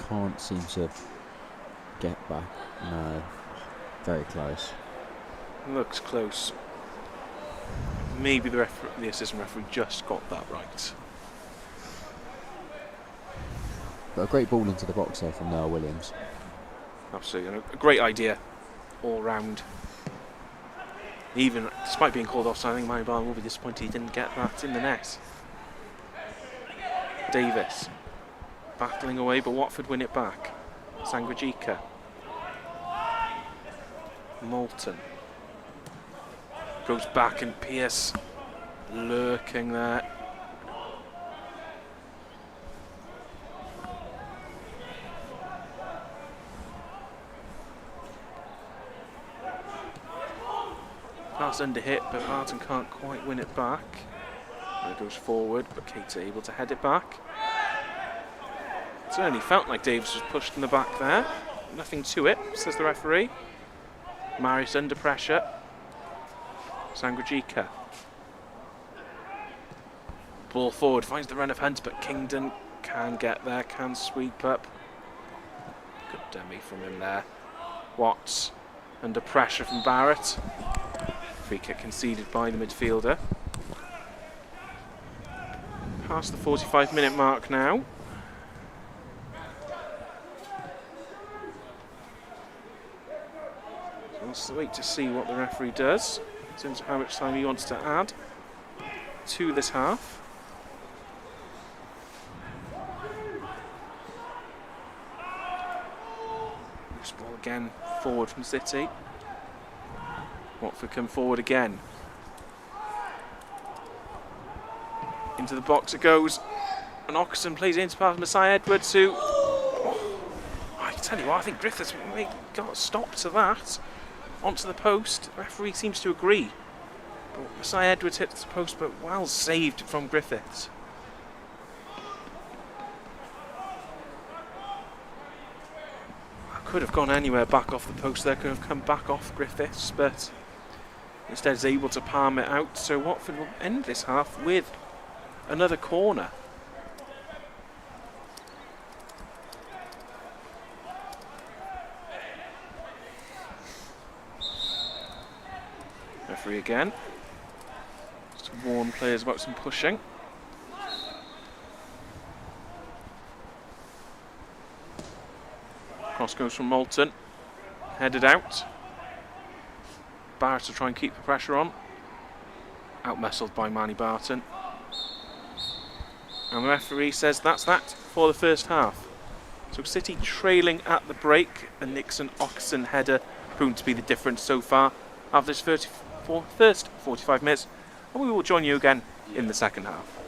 can't seem to get back. No, very close. Looks close. Maybe the assistant referee just got that right. But a great ball into the box there from Noah Williams. Absolutely, and a great idea all round. Even despite being called offside, I think Manny Barton will be disappointed he didn't get that in the net. Davis battling away, but Watford win it back. Sangrajika. Moulton goes back and Pierce lurking there. Pass under hit, but Barton can't quite win it back. And it goes forward, but Keita able to head it back. It certainly felt like Davis was pushed in the back there. Nothing to it, says the referee. Marius under pressure. Sangrajika. Ball forward, finds the run of Hunt, but Kingdon can get there, can sweep up. Good dummy from him there. Watts under pressure from Barrett. Free kick conceded by the midfielder. Past the 45-minute mark now. So we'll wait to see what the referee does in terms of how much time he wants to add to this half. Loose ball again forward from City. Watford come forward again. Into the box it goes. And Oxen plays it into past Messiah Edwards, who... Oh, I tell you what, I think Griffiths got a stop to that. Onto the post. The referee seems to agree. But Messiah Edwards hits the post, but well saved from Griffiths. Could have gone anywhere back off the post there, could have come back off Griffiths, but instead is able to palm it out. So Watford will end this half with another corner. Referee again. Just to warn players about some pushing. Cross goes from Moulton. Headed out. Barrett to try and keep the pressure on. Out-muscled by Manny Barton. And the referee says that's that for the first half. So City trailing at the break. A Nixon Oxen header proven to be the difference so far after this first 45 minutes. And we will join you again in the second half.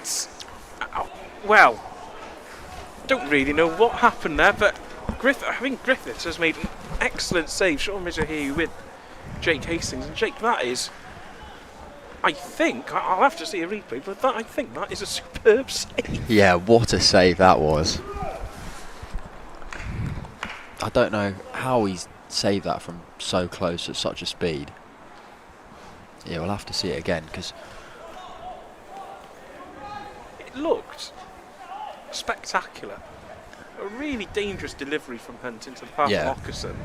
It's... well, don't really know what happened there, but I think Griffiths has made an excellent save. Sean Midger here with Jake Hastings. And Jake, that is... I think, I'll have to see a replay, but I think that is a superb save. Yeah, what a save that was. I don't know how he's saved that from so close at such a speed. Yeah, we'll have to see it again, because it looked spectacular. A really dangerous delivery from Hunt into the path of Ockerson.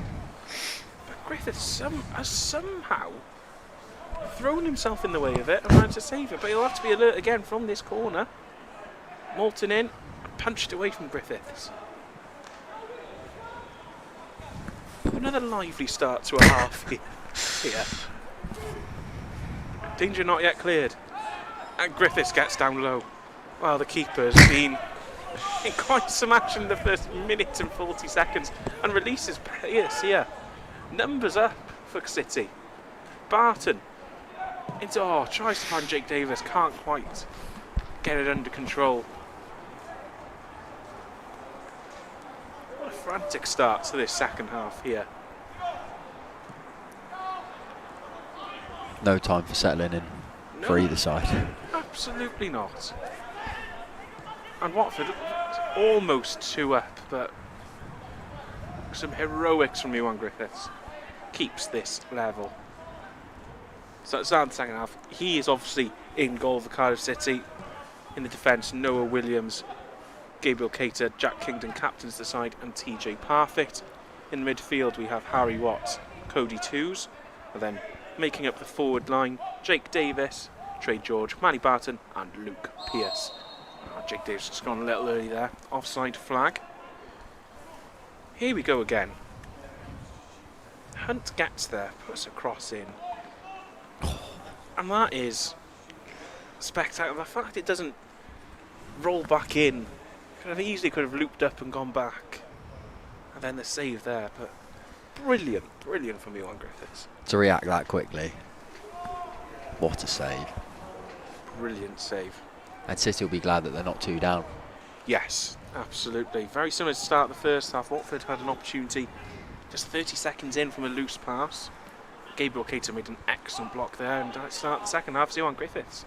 But Griffiths has somehow thrown himself in the way of it and managed to save it, but he'll have to be alert again from this corner. Moulton in, punched away from Griffiths. Another lively start to a half here. Danger not yet cleared. And Griffiths gets down low. Well, the keeper's been in quite some action in the first minute and 40 seconds and releases Pierce here. Numbers up for City. Barton into, tries to find Jake Davis, can't quite get it under control. What a frantic start to this second half here. no time for settling in for either side. Absolutely not. And Watford almost 2 up, but some heroics from Ewan Griffiths keeps this level. So it's on the second half. He is obviously in goal for Cardiff City. In the defence, Noah Williams, Gabriel Cater, Jack Kingdon captains the side, and TJ Parfitt. In midfield, we have Harry Watts, Cody Twos, and then making up the forward line, Jake Davis, Trey George, Manny Barton, and Luke Pearce. Jake Davis has gone a little early there. Offside flag. Here we go again. Hunt gets there, puts a cross in. And that is spectacular. The fact it doesn't roll back in. Easily could have looped up and gone back. And then the save there, but brilliant, brilliant from Ewan Griffiths. To react that quickly. What a save. Brilliant save. And City will be glad that they're not 2 down. Yes, absolutely. Very similar to start the first half. Watford had an opportunity just 30 seconds in from a loose pass. Gabriel Cater made an excellent block there, and at the start of the second half, Ewan Griffiths,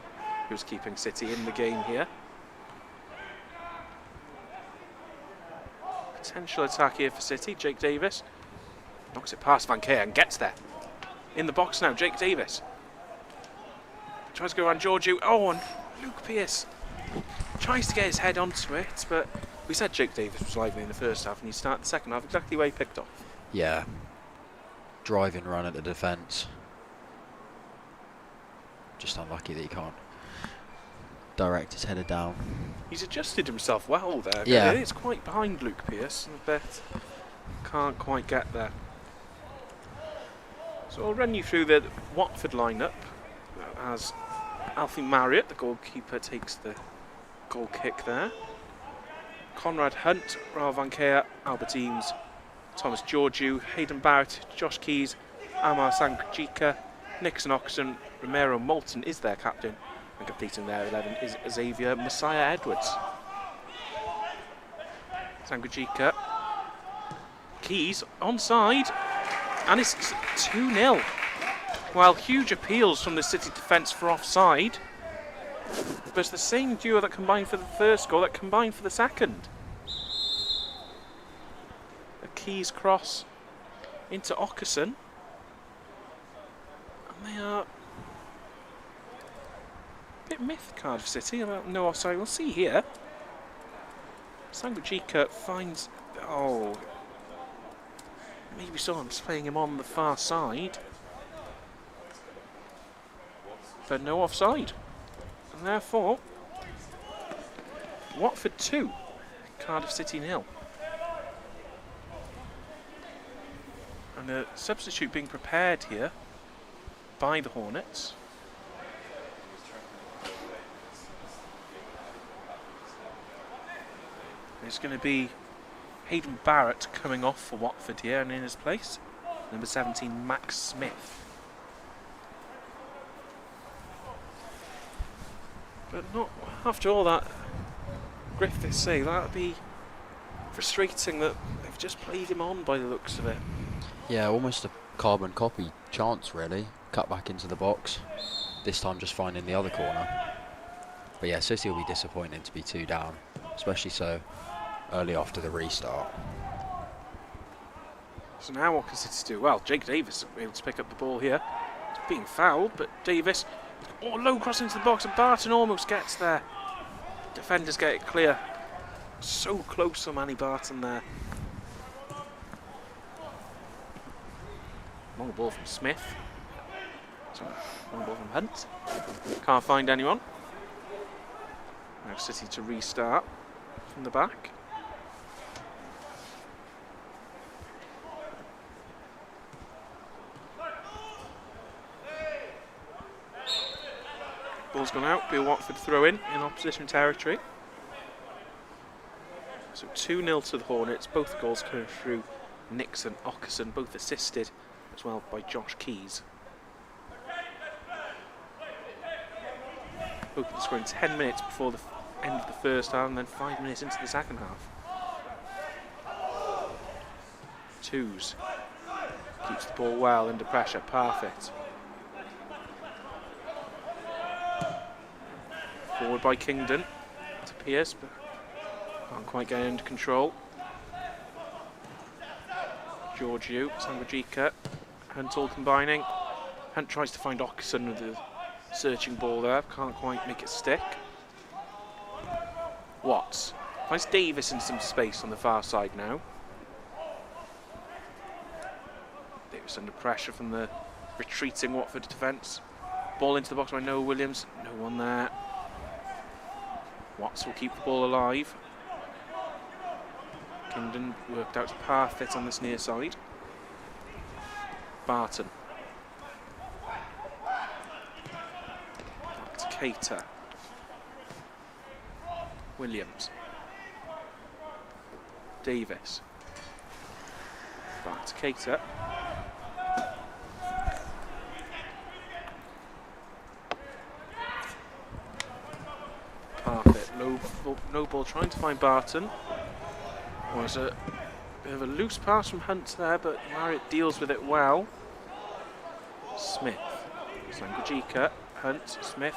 who was keeping City in the game here. Potential attack here for City. Jake Davis knocks it past Van Keer and gets there. In the box now, Jake Davis tries to go around Georgiou. Oh, and Luke Pearce tries to get his head onto it, but we said Jake Davis was lively in the first half, and he started the second half exactly where he picked off. Yeah. Driving run at the defence. Just unlucky that he can't direct his header down. He's adjusted himself well there. Yeah. It's quite behind Luke Pearce, but can't quite get there. So I'll run you through the Watford lineup as Alfie Marriott, the goalkeeper, takes the goal kick there. Conrad Hunt, Raul Van Keer, Albert Eames, Thomas Georgiou, Hayden Barrett, Josh Keys, Amar Sangrajika, Nixon Oxen, Romero Moulton is their captain, and completing their 11 is Xavier Messiah Edwards. Sangrajika, Keys onside, and it's 2-0. While huge appeals from the City defence for offside, but it's the same duo that combined for the first goal that combined for the second. A Keys cross into Ockerson, and they are a bit myth Cardiff City about no offside. We'll see here. Sangrajika finds, maybe someone's playing him on the far side. But no offside. And therefore, Watford 2, Cardiff City 0. And a substitute being prepared here by the Hornets. It's going to be Hayden Barrett coming off for Watford here, and in his place, number 17, Max Smith. But not after all that Griffiths say. That'd be frustrating that they've just played him on by the looks of it. Yeah, almost a carbon copy chance really. Cut back into the box. This time just finding the other corner. But yeah, City will be disappointed to be 2 down, especially so early after the restart. So now what can City do? Well, Jake Davis able to pick up the ball here. It's being fouled, but Davis, oh, low cross into the box, and Barton almost gets there. Defenders get it clear. So close for Manny Barton there. Long ball from Smith. Sorry, long ball from Hunt. Can't find anyone. Now City to restart from the back. Ball's gone out. Be a Watford throw in opposition territory. So 2-0 to the Hornets. Both goals coming through Nixon, Ockerson, both assisted as well by Josh Keys. Hoping to score in 10 minutes before the end of the first half and then 5 minutes into the second half. Twos. Keeps the ball well under pressure. Perfect. Forward by Kingdon to Pierce, but can't quite get it under control. Giorgio, Sanguijica, Hunt all combining. Hunt tries to find Ockerson with the searching ball there, can't quite make it stick. Watts finds Davis in some space on the far side now. Davis under pressure from the retreating Watford defence. Ball into the box by Noah Williams, no one there. Watts will keep the ball alive. Kingdon worked out to perfect on this near side. Barton. Back to Keita. Williams. Davis. Back to Keita. Perfect. Low ball trying to find Barton. Was a bit of a loose pass from Hunt there, but Marriott deals with it well. Smith. Sanguijica. Hunt. Smith.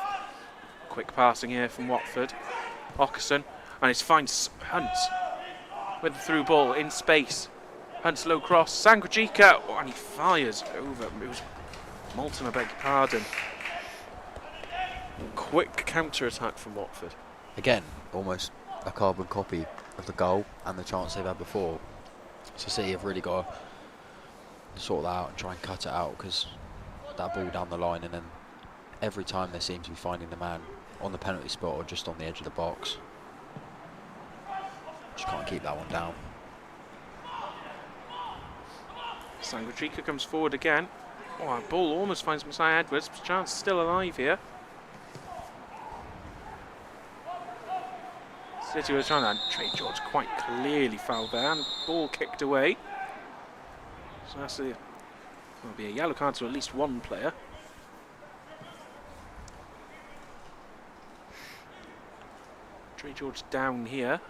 Quick passing here from Watford. Ockerson. And it's fine. Hunt with the through ball in space. Hunt's low cross. Sanguijica. Oh, and he fires over. It was Moulton, I beg your pardon. Quick counter attack from Watford. Again, almost a carbon copy of the goal and the chance they've had before. So City have really got to sort that out and try and cut it out, because that ball down the line, and then every time they seem to be finding the man on the penalty spot or just on the edge of the box. Just can't keep that one down. Sanguijica comes forward again. Oh, a ball almost finds Messiah Edwards. Chance still alive here. City was trying to Trey George quite clearly fouled there, and ball kicked away. So that's will be a yellow card to at least one player. Trey George down here.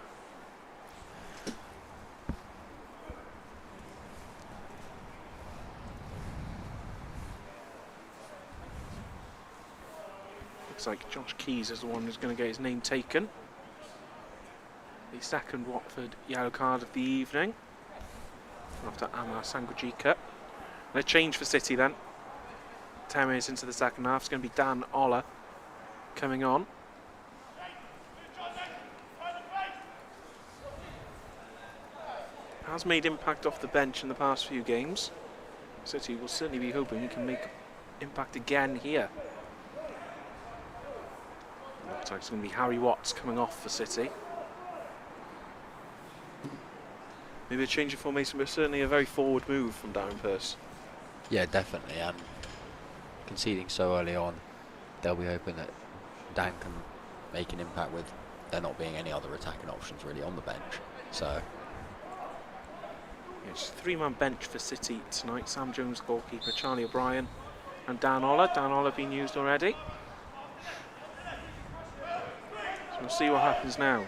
Looks like Josh Keys is the one who's going to get his name taken. The second Watford yellow card of the evening after Amar Sanguijica. And a change for City then. 10 minutes into the second half, it's going to be Dan Ola coming on. Has made impact off the bench in the past few games. City will certainly be hoping he can make impact again here. Looks like it's going to be Harry Watts coming off for City. Maybe a change of formation, but certainly a very forward move from Darren Pearce. Yeah, definitely, and conceding so early on, they'll be hoping that Dan can make an impact with there not being any other attacking options really on the bench. So yeah, it's a 3-man bench for City tonight. Sam Jones, goalkeeper, Charlie O'Brien and Dan Ola. Dan Ola being used already. We'll see what happens now.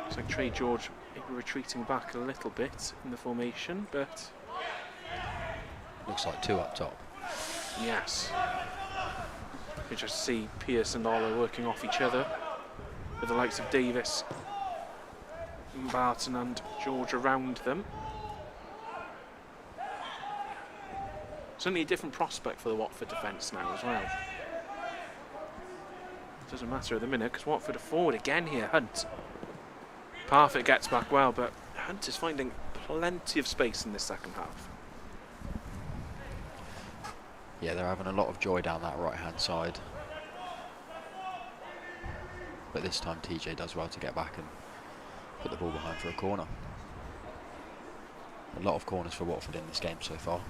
Looks like Trey George maybe retreating back a little bit in the formation, but Looks like 2 up top. yes. You just see Pearce and Ola working off each other with the likes of Davis, Barton and George around them. Certainly a different prospect for the Watford defence now as well. Doesn't matter at the minute because Watford are forward again here. Hunt. Parfitt gets back well, but Hunt is finding plenty of space in this second half. Yeah, they're having a lot of joy down that right-hand side. But this time TJ does well to get back and put the ball behind for a corner. A lot of corners for Watford in this game so far.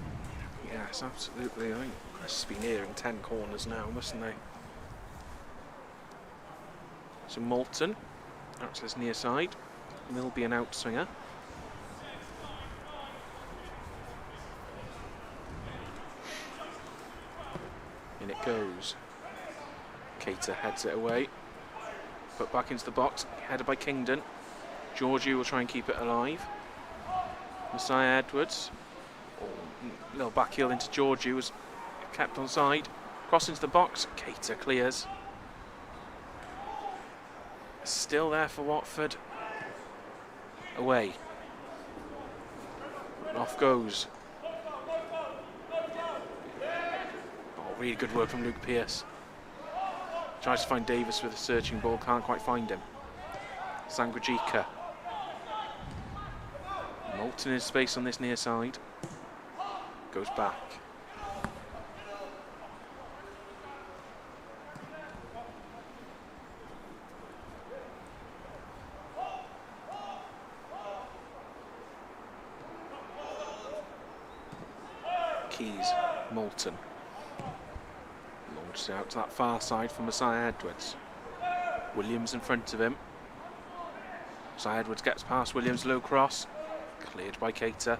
Yes, absolutely. I think Chris has been nearing 10 corners now, mustn't they? So Moulton, that's his near side. Milby an outswinger. In it goes. Cater heads it away. Put back into the box, headed by Kingdon. Georgiou will try and keep it alive. Messiah Edwards. Little back heel into Georgiou, was kept on side. Cross into the box, Cater clears. Still there for Watford. Away. Off goes. Oh, really good work from Luke Pearce. Tries to find Davis with a searching ball, can't quite find him. Sanguijica. Moulton in space on this near side. Goes back. Keys, Moulton. Launches out to that far side for Messiah Edwards. Williams in front of him. Messiah Edwards gets past Williams, low cross. Cleared by Cater.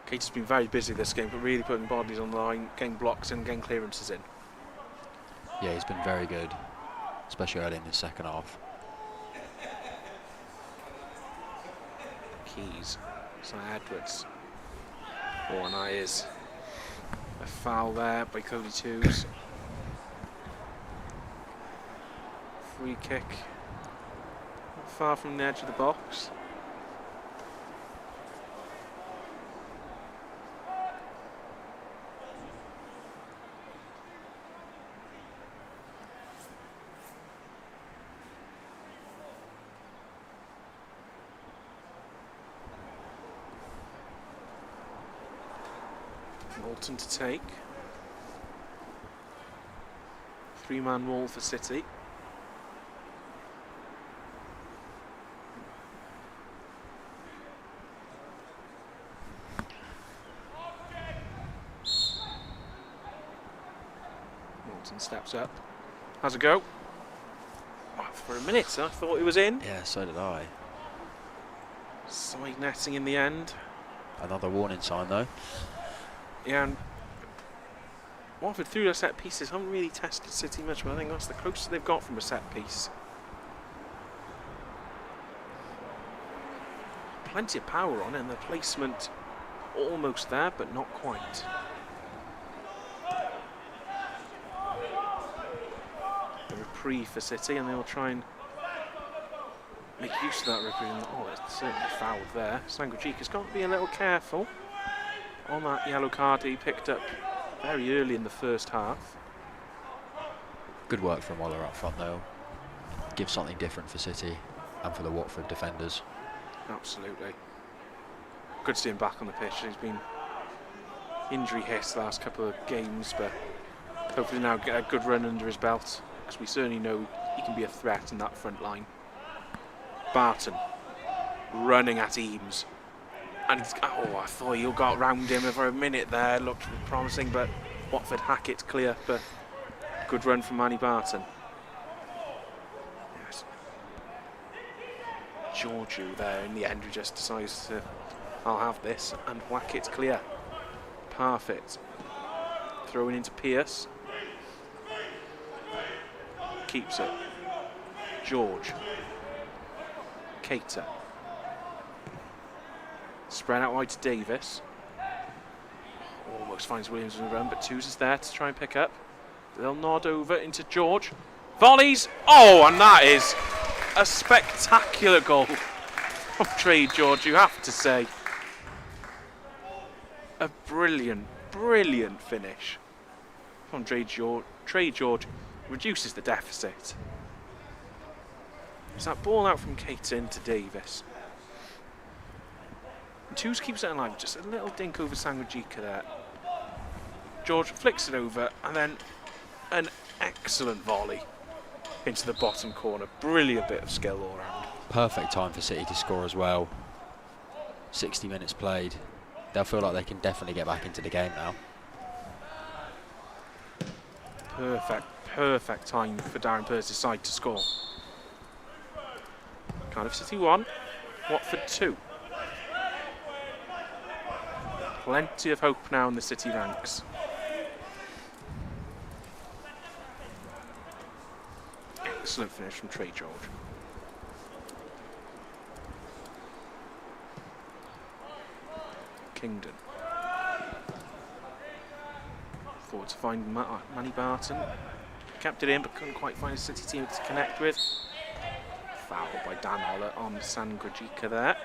Cater's been very busy this game, but really putting bodies on the line, getting blocks and getting clearances in. Yeah, he's been very good, especially early in the second half. Keys, Messiah Edwards. Oh, and that is a foul there by Cody Twos. Free kick. Not far from the edge of the box. Moulton to take. 3-man wall for City. Moulton steps up. How's it go? Oh, for a minute I thought it was in. Yeah, so did I. Side netting in the end. Another warning sign though. Yeah, and Watford through their set pieces haven't really tested City much, but I think that's the closest they've got from a set piece. Plenty of power on it, and the placement almost there, but not quite. A reprieve for City, and they will try and make use of that reprieve. Oh, it's certainly fouled there. Sanguijica's got to be a little careful on that yellow card he picked up very early in the first half. Good work from Ola up front though. Give something different for City and for the Watford defenders. Absolutely. Good to see him back on the pitch. He's been injury hit the last couple of games, but hopefully now get a good run under his belt, because we certainly know he can be a threat in that front line. Barton running at Eames. And oh, I thought he got round him for a minute there, looked promising, but Watford hack it clear. But good run from Manny Barton. Yes. Georgiou there in the end, who just decides to, I'll have this, and whack it clear. Perfect. Throwing into Pearce. Keeps it. George. Keita. Spread out wide to Davis. Almost finds Williams in the run, but Twos is there to try and pick up. They'll nod over into George. Volleys! Oh, and that is a spectacular goal from Trey George, you have to say. A brilliant, brilliant finish from Trey George. Trey George reduces the deficit. It's that ball out from Keita into Davis. And Twos keeps it alive, just a little dink over Sangrajika there. George flicks it over, and then an excellent volley into the bottom corner. Brilliant bit of skill all round. Perfect time for City to score as well. 60 minutes played. They'll feel like they can definitely get back into the game now. Perfect time for Darren Purse's side to score. Cardiff City 1, Watford 2. Plenty of hope now in the City ranks. Excellent finish from Trey George. Kingdon. Forward to find Manny Barton. Kept it in but couldn't quite find a City team to connect with. Foul by Dan Ola on Sangrajika there.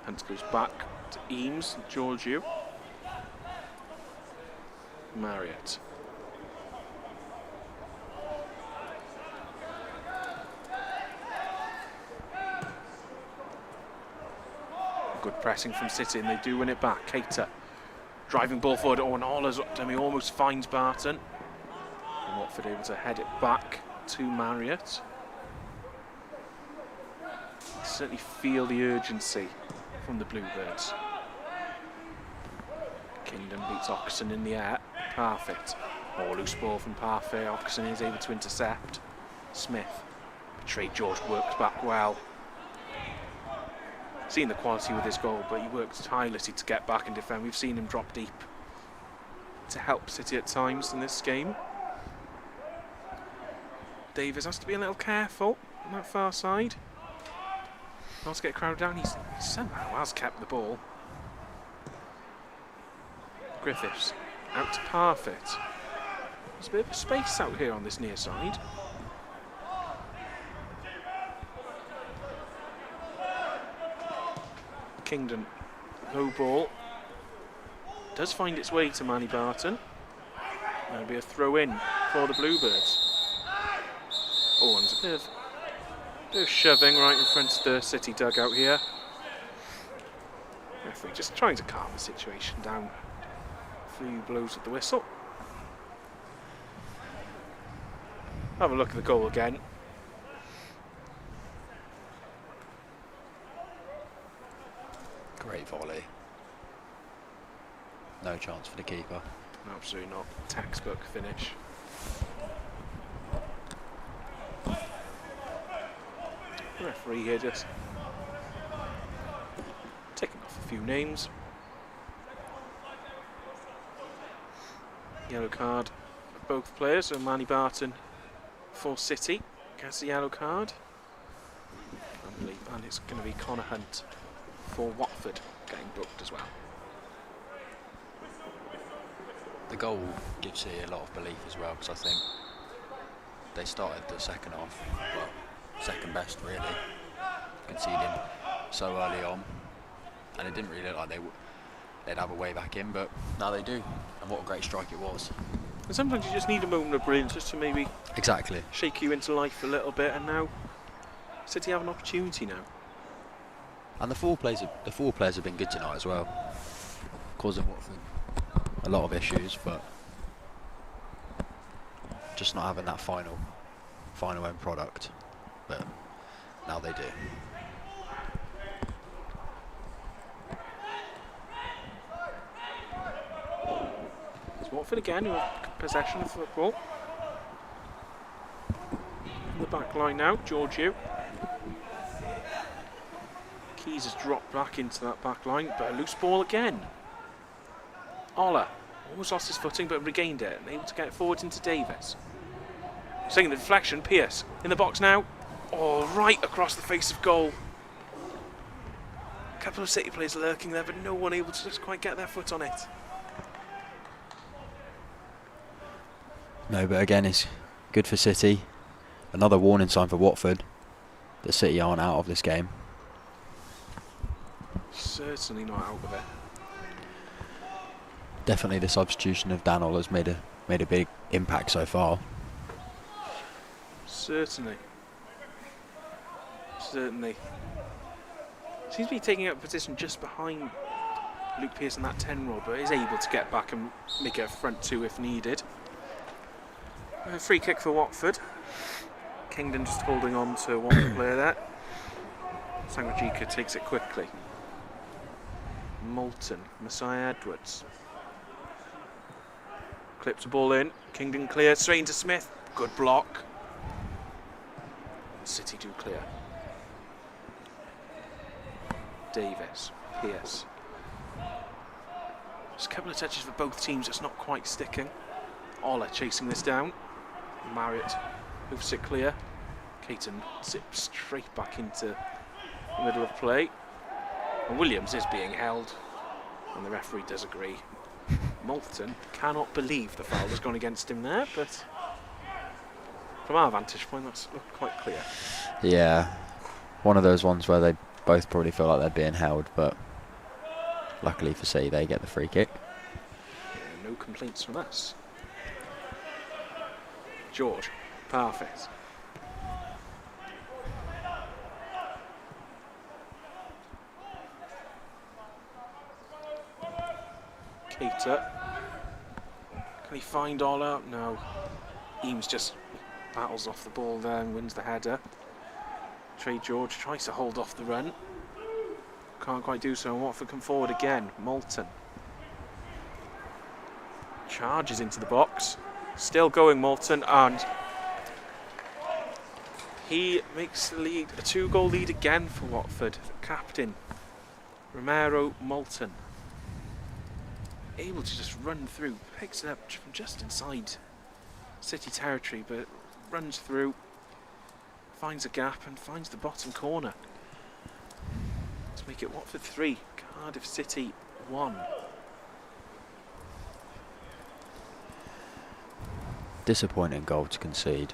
Hunt goes back to Eames, Georgiou. Marriott. Good pressing from City, and they do win it back. Keita driving ball forward. Oh, and Ola's he almost finds Barton. And Watford able to head it back to Marriott. Certainly feel the urgency from the Bluebirds. Kingdom beats Oxen in the air. Perfect. Oh, loose ball from Parfait. Oxen is able to intercept. Smith. Trey George worked back well. Seen the quality with his goal, but he worked tirelessly to get back and defend. We've seen him drop deep to help City at times in this game. Davis has to be a little careful on that far side. Not to get crowded down. He somehow has kept the ball. Griffiths out to Parfait. There's a bit of a space out here on this near side. Kingdon, low ball. Does find its way to Manny Barton. There'll be a throw in for the Bluebirds. Oh, and there's a bit of shoving right in front of the City dugout here. Referee just trying to calm the situation down. A few blows at the whistle. Have a look at the goal again. Great volley. No chance for the keeper. Absolutely not. Textbook finish. The referee here just taking off a few names. Yellow card for both players, so Manny Barton for City gets the yellow card. And it's going to be Connor Hunt for Watford getting booked as well. The goal gives City a lot of belief as well, because I think they started the second half, well, second best really, conceding so early on, and it didn't really look like they'd have a way back in, but now they do, and what a great strike it was. And sometimes you just need a moment of brilliance just to maybe shake you into life a little bit, and now City have an opportunity now. And the four players have been good tonight as well, causing Watford a lot of issues, but just not having that final end product. But now they do. It's Watford again who have possession of the football. In the back line now, Georgiou. Keys has dropped back into that back line, but a loose ball again. Ola almost lost his footing but regained it and able to get it forward into Davis. Second deflection, Pierce in the box now. Oh, right across the face of goal. A couple of City players lurking there, but no one able to just quite get their foot on it. No, but again, it's good for City. Another warning sign for Watford that City aren't out of this game. Certainly not out of it. Definitely the substitution of Dan Ola has made a big impact so far. Certainly. Certainly. Seems to be taking up a position just behind Luke Pearce in that 10 role, but is able to get back and make it a front two if needed. A free kick for Watford. Kingdon just holding on to one player there. Sangrajika takes it quickly. Moulton, Messiah Edwards. Clips the ball in. Kingdon clear, straight into Smith. Good block. City do clear. Davis, Pierce. Just a couple of touches for both teams, it's not quite sticking. Ola chasing this down. Marriott moves it clear. Caton zips straight back into the middle of play. And Williams is being held, and the referee does agree. Moulton cannot believe the foul has gone against him there, but from our vantage point, that's looked quite clear. Yeah, one of those ones where they both probably feel like they're being held, but luckily for City, they get the free kick. Yeah, no complaints from us. George, perfect. Cater. Can he find Ola? No. Eames just battles off the ball there and wins the header. Trey George tries to hold off the run. Can't quite do so, and Watford come forward again. Moulton charges into the box. Still going, Moulton, and he makes the lead, a 2-goal lead again for Watford. Captain Romero Moulton, able to just run through, picks it up from just inside City territory, but runs through, finds a gap and finds the bottom corner to make it Watford 3, Cardiff City 1. Disappointing goal to concede.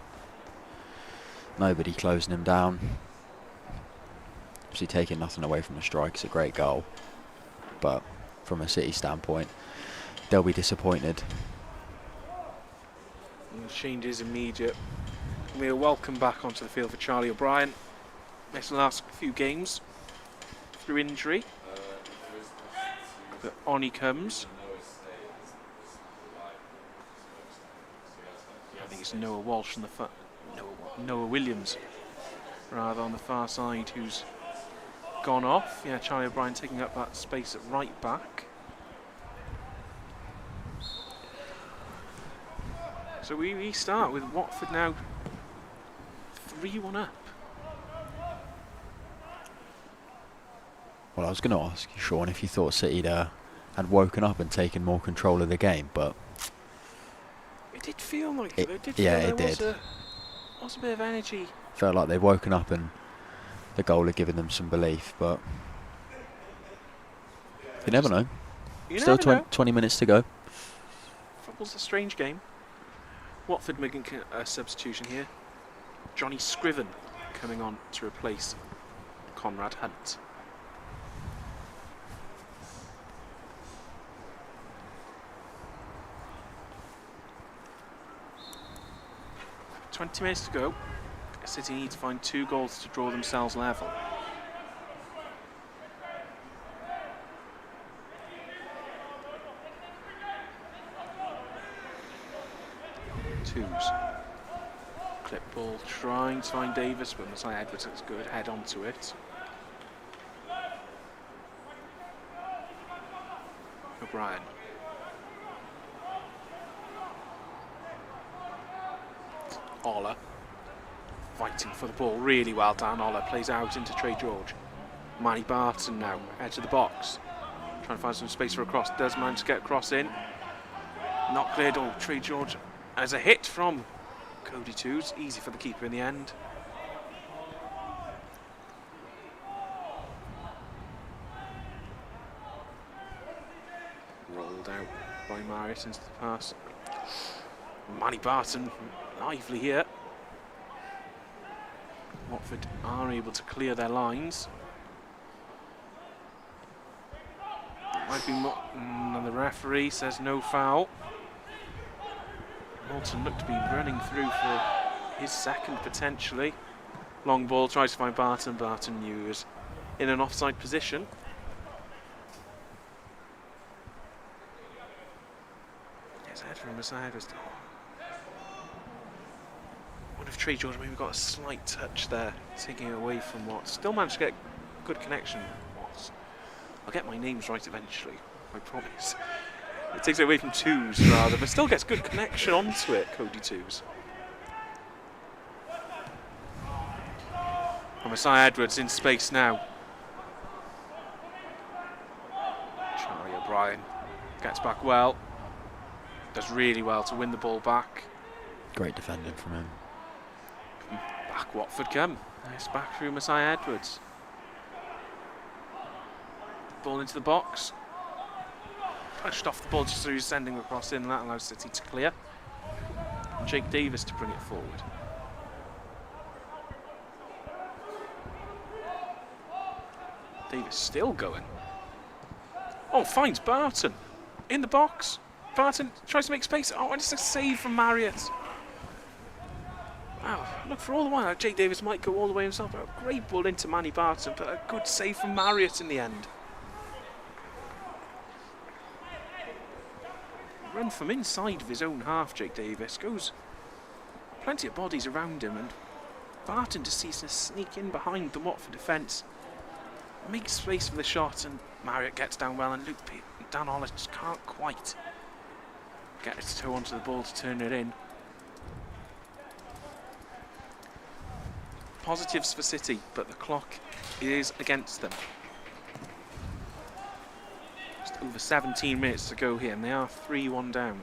Nobody closing him down. Obviously taking nothing away from the strike, it's a great goal, but from a City standpoint, they'll be disappointed. And the change is immediate. We're welcome back onto the field for Charlie O'Brien. Missed the last few games through injury, but on he comes. I think it's Noah Walsh on the Noah Williams rather on the far side, who's gone off. Yeah, Charlie O'Brien taking up that space at right back. So we start with Watford now 3-1 up. Well, I was going to ask you, Sean, if you thought City had woken up and taken more control of the game, but it did feel like it, it did. Yeah, feel it there did. Was a bit of energy. Felt like they'd woken up and the goal had given them some belief, but you never know. Still 20 minutes to go. Football's a strange game. Watford making a substitution here. Johnny Scriven coming on to replace Conrad Hunt. .20 minutes to go. City need to find 2 goals to draw themselves level. Twos. Clip ball, trying to find Davis, but Messiah Edwards looks good, head onto it. O'Brien. Ola fighting for the ball really well. Dan Ola plays out into Trey George. Manny Barton now, edge of the box. Trying to find some space for a cross. Does manage to get a cross in. Not cleared. Oh, Trey George as a hit from Cody Twos. Easy for the keeper in the end. Rolled out by Marius into the pass. Manny Barton lively here. Watford are able to clear their lines. Might be and the referee says no foul. Moulton looked to be running through for his second potentially. Long ball, tries to find Barton. Barton knew he was in an offside position. Yes, head from Messiah was. What if Trey George maybe got a slight touch there, taking it away from Watts. Still managed to get good connection. Watts. I'll get my names right eventually, I promise. It takes it away from Twos rather, but still gets good connection onto it, Cody Twos. And Messiah Edwards in space now. Charlie O'Brien gets back well. Does really well to win the ball back. Great defending from him. Back Watford come. Nice back through Messiah Edwards. Ball into the box. Pushed off the ball just so he's sending the cross in, and that allows City to clear. And Jake Davis to bring it forward. Davis still going. Oh, finds Barton in the box. Barton tries to make space. Oh, and it's a save from Marriott. Wow, look, for all the while, Jake Davis might go all the way himself. But a great ball into Manny Barton, but a good save from Marriott in the end. Run from inside of his own half, Jake Davis. Goes plenty of bodies around him, and Barton just sees to sneak in behind the Watford defence. Makes space for the shot, and Marriott gets down well, and Dan Ola just can't quite get his toe onto the ball to turn it in. Positives for City, but the clock is against them. Just over 17 minutes to go here, and they are 3-1 down.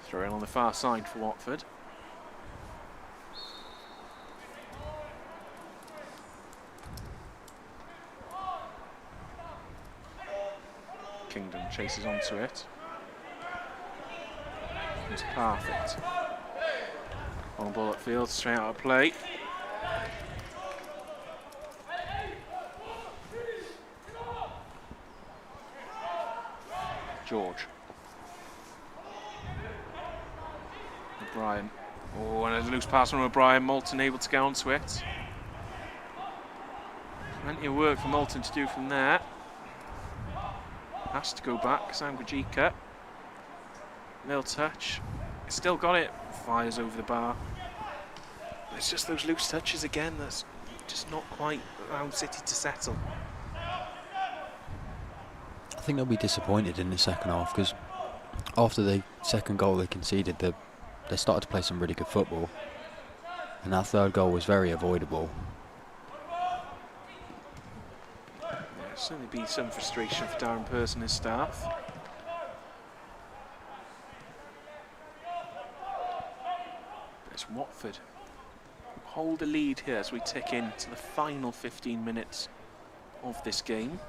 Throw in on the far side for Watford. Kingdom chases onto it. It's perfect. Long ball upfield, straight out of play. George. O'Brien. Oh, and a loose pass from O'Brien. Moulton able to get onto it. Plenty of work for Moulton to do from there. Has to go back. Sam Gajika. Nil touch. Still got it. Fires over the bar. But it's just those loose touches again that's just not quite allowed City to settle. I think they'll be disappointed in the second half, because after the second goal they conceded, they started to play some really good football, and that third goal was very avoidable. Yeah, certainly be some frustration for Darren Pearce and his staff. It's Watford hold the lead here as we tick into the final 15 minutes of this game.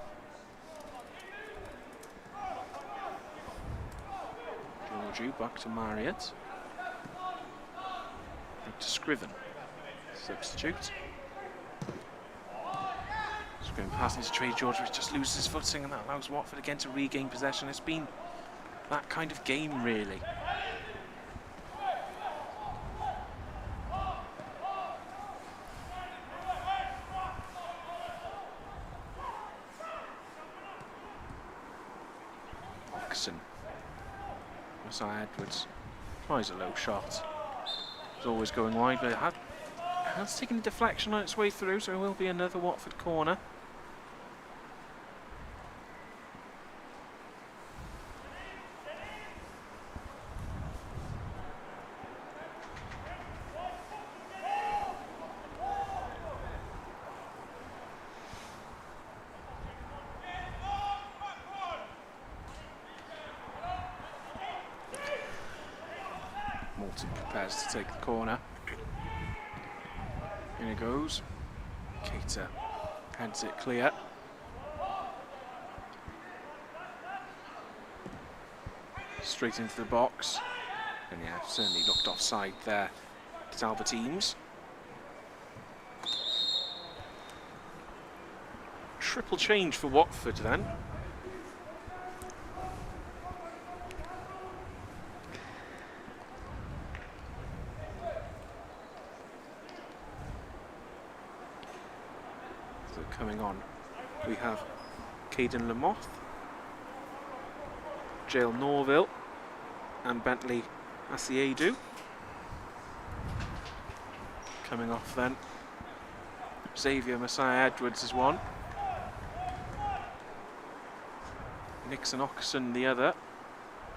Georgiou back to Marriott. Back to Scriven. Substitute. Scriven passing to Trey George, which just loses his footing, and that allows Watford again to regain possession. It's been that kind of game, really. Messiah Edwards tries a low shot. It's always going wide, but it has taken a deflection on its way through, so it will be another Watford corner. Morton prepares to take the corner. In it goes. Keita heads it clear. Straight into the box. And yeah, certainly looked offside there. It's Albertines. Triple change for Watford then. So coming on, we have Caden Lamoth, Jael Norville and Bentley Asiedu. Coming off then, Xavier Messiah Edwards is one. Nixon Oxon the other.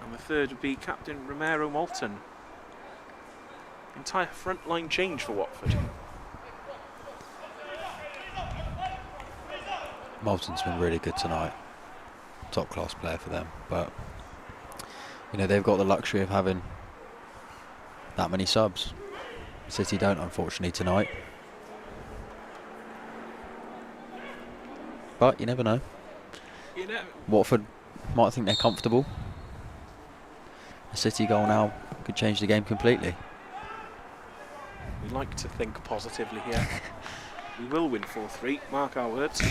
And the third would be Captain Romero Moulton. Entire front line change for Watford. Moulton's been really good tonight. Top class player for them, but you know, they've got the luxury of having that many subs. City don't, unfortunately, tonight. But you never know. You know, Watford might think they're comfortable. A City goal now could change the game completely. we like to think positively here. We will win 4-3, mark our words.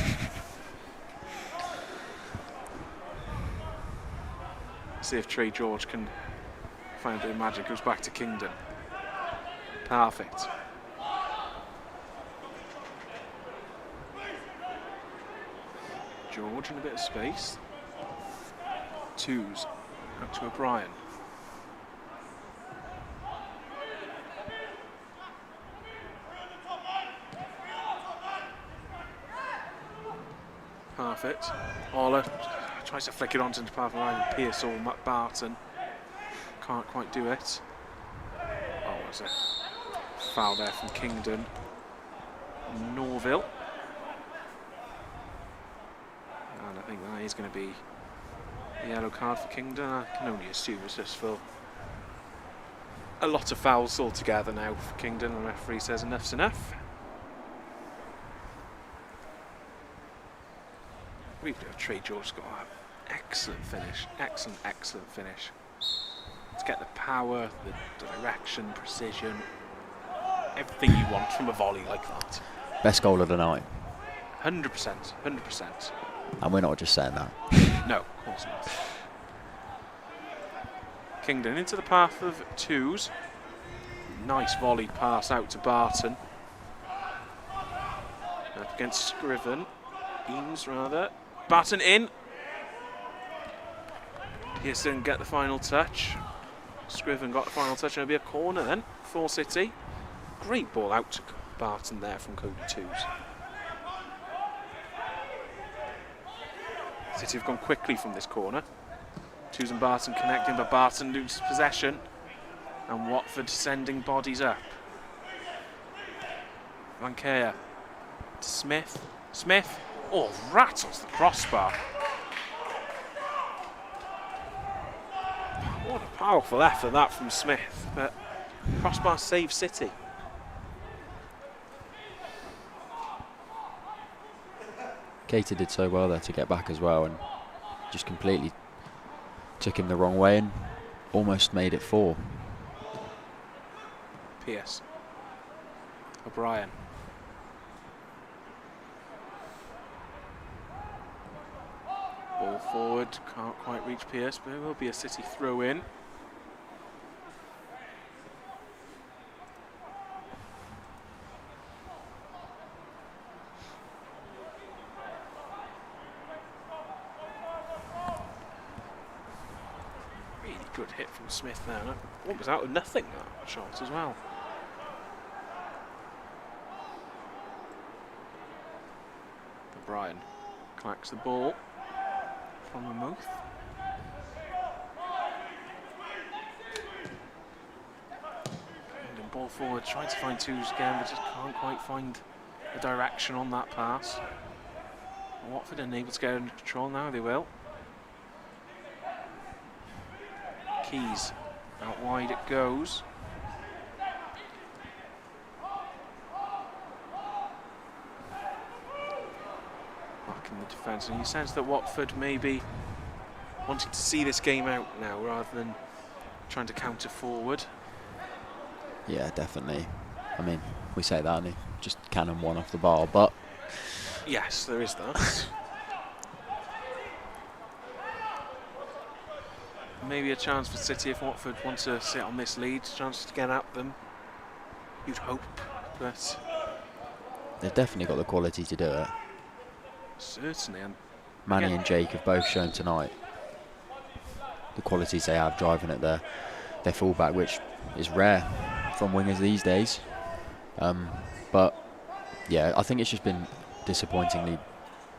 See if Trey George can find a bit of magic. Goes back to Kingdon. Perfect. George in a bit of space. Twos out to O'Brien. Perfect. Ola tries to flick it onto the path of line. Pierce or Matt Barton. Can't quite do it. Oh, was a foul there from Kingdon. Norville. And I think that is going to be a yellow card for Kingdon. I can only assume it's just for a lot of fouls altogether now for Kingdon. The referee says enough's enough. Really, Trey George's got an excellent finish. Excellent finish. To get the power, the direction, precision, everything you want from a volley like that. Best goal of the night. 100%, 100%. And we're not just saying that. No, of course not. Kingdon into the path of twos. Nice volley pass out to Barton. Up against Scriven. Eames, rather. Barton in. Pearson get the final touch. Scriven got the final touch, and it'll be a corner then for City. Great ball out to Barton there from Cody Twos. City have gone quickly from this corner. Twos and Barton connecting, but Barton loses possession. And Watford sending bodies up. Van Kea to Smith. Smith, oh, rattles the crossbar. What a powerful effort that from Smith, but crossbar saves City. Keita did so well there to get back as well, and just completely took him the wrong way and almost made it 4. Pierce. O'Brien. Ball forward, can't quite reach Pierce, but it will be a City throw in. Really good hit from Smith there. What was out of nothing, that shot as well. O'Brien collects the ball from the mouth. And then ball forward, trying to find twos again, but just can't quite find the direction on that pass. Watford unable to get under control now, they will. Keys, out wide it goes. back in the defence, and you sense that Watford maybe wanting to see this game out now rather than trying to counter forward. Yeah, definitely. I mean, we say that and he just cannon one off the bar, but yes, there is that. Maybe a chance for City if Watford want to sit on this lead, chance to get at them. You'd hope, but they've definitely got the quality to do it. certainly. And Manny and Jake have both shown tonight the qualities they have driving at their fullback, which is rare from wingers these days. But yeah, I think it's just been disappointing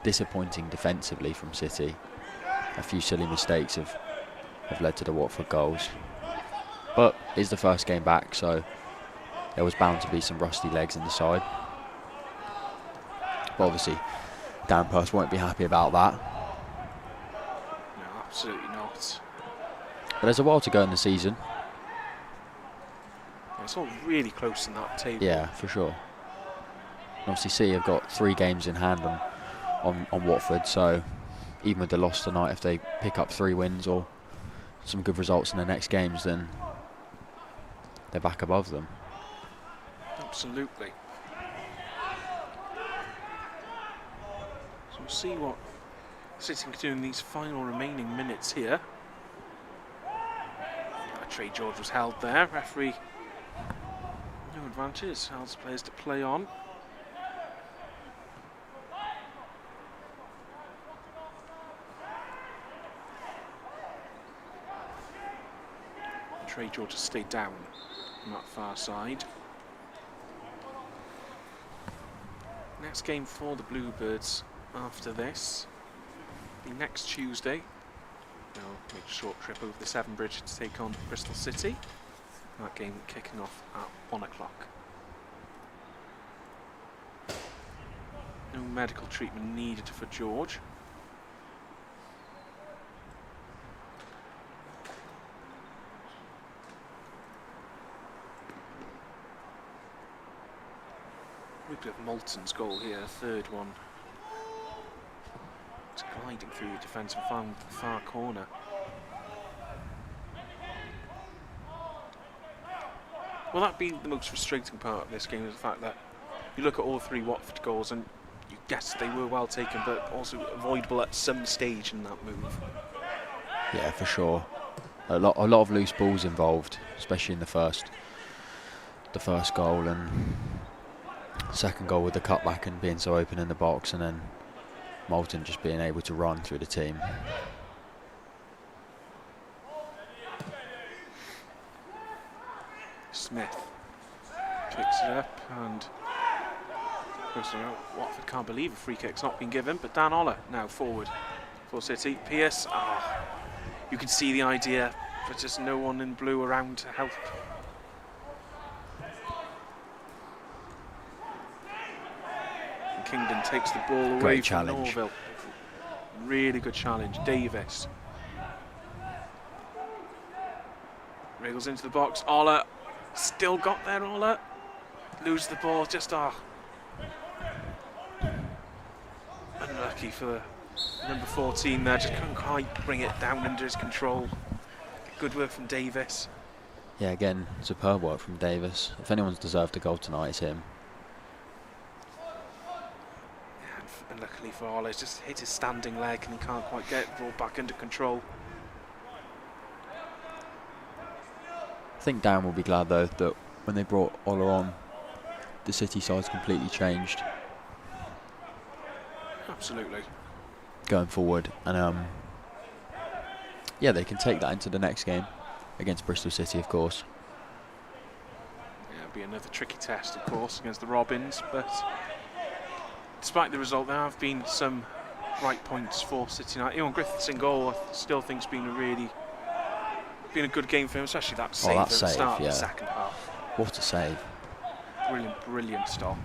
defensively from City. A few silly mistakes have led to the Watford goals. But it's the first game back, so there was bound to be some rusty legs in the side. But obviously, Dan Purse won't be happy about that. no, absolutely not. But there's a while to go in the season. It's all really close in that table. Yeah, for sure. And obviously, City have got 3 games in hand on Watford, so even with the loss tonight, if they pick up 3 wins or some good results in the next games, then they're back above them. Absolutely. So we'll see what City can do in these final remaining minutes here. Trey George was held there. Referee, no advantage. Allows players to play on. Trey George has stayed down on that far side. Next game for the Bluebirds after this be next Tuesday. They'll make a short trip over the Severn Bridge to take on Bristol City. That game kicking off at 1 o'clock. No medical treatment needed for George. Look at Moulton's goal here, third one. It's gliding through the defence and found the far corner. Well, that being the most frustrating part of this game is the fact that you look at all 3 Watford goals and you guess they were well taken, but also avoidable at some stage in that move. Yeah, for sure. A lot of loose balls involved, especially in the first goal and second goal with the cutback and being so open in the box, and then Moulton just being able to run through the team. Smith picks it up and goes around. Watford can't believe a free kick's not been given, but Dan Ola now forward for City. Pearce, you can see the idea, but just no one in blue around to help. And Kingdon takes the ball away Great from challenge. Norville. Really good challenge. Davis wriggles into the box. Ola still got there. Ola lose the ball. Just unlucky for number 14 there. Just couldn't quite bring it down under his control. Good work from Davis. Yeah, again, superb work from Davis. If anyone's deserved a goal tonight, it's him. And luckily for Ola, it's just hit his standing leg and he can't quite get the ball back under control. I think Dan will be glad though that when they brought Ola on, the City side's completely changed Absolutely. going forward, and yeah, they can take that into the next game against Bristol City, of course. Yeah, it'll be another tricky test, of course, against the Robins, but despite the result, there have been some bright points for City United. Ewan Griffiths in goal, I still think has been a good game for him, especially that save at the start of the second half. What a save. Brilliant stop.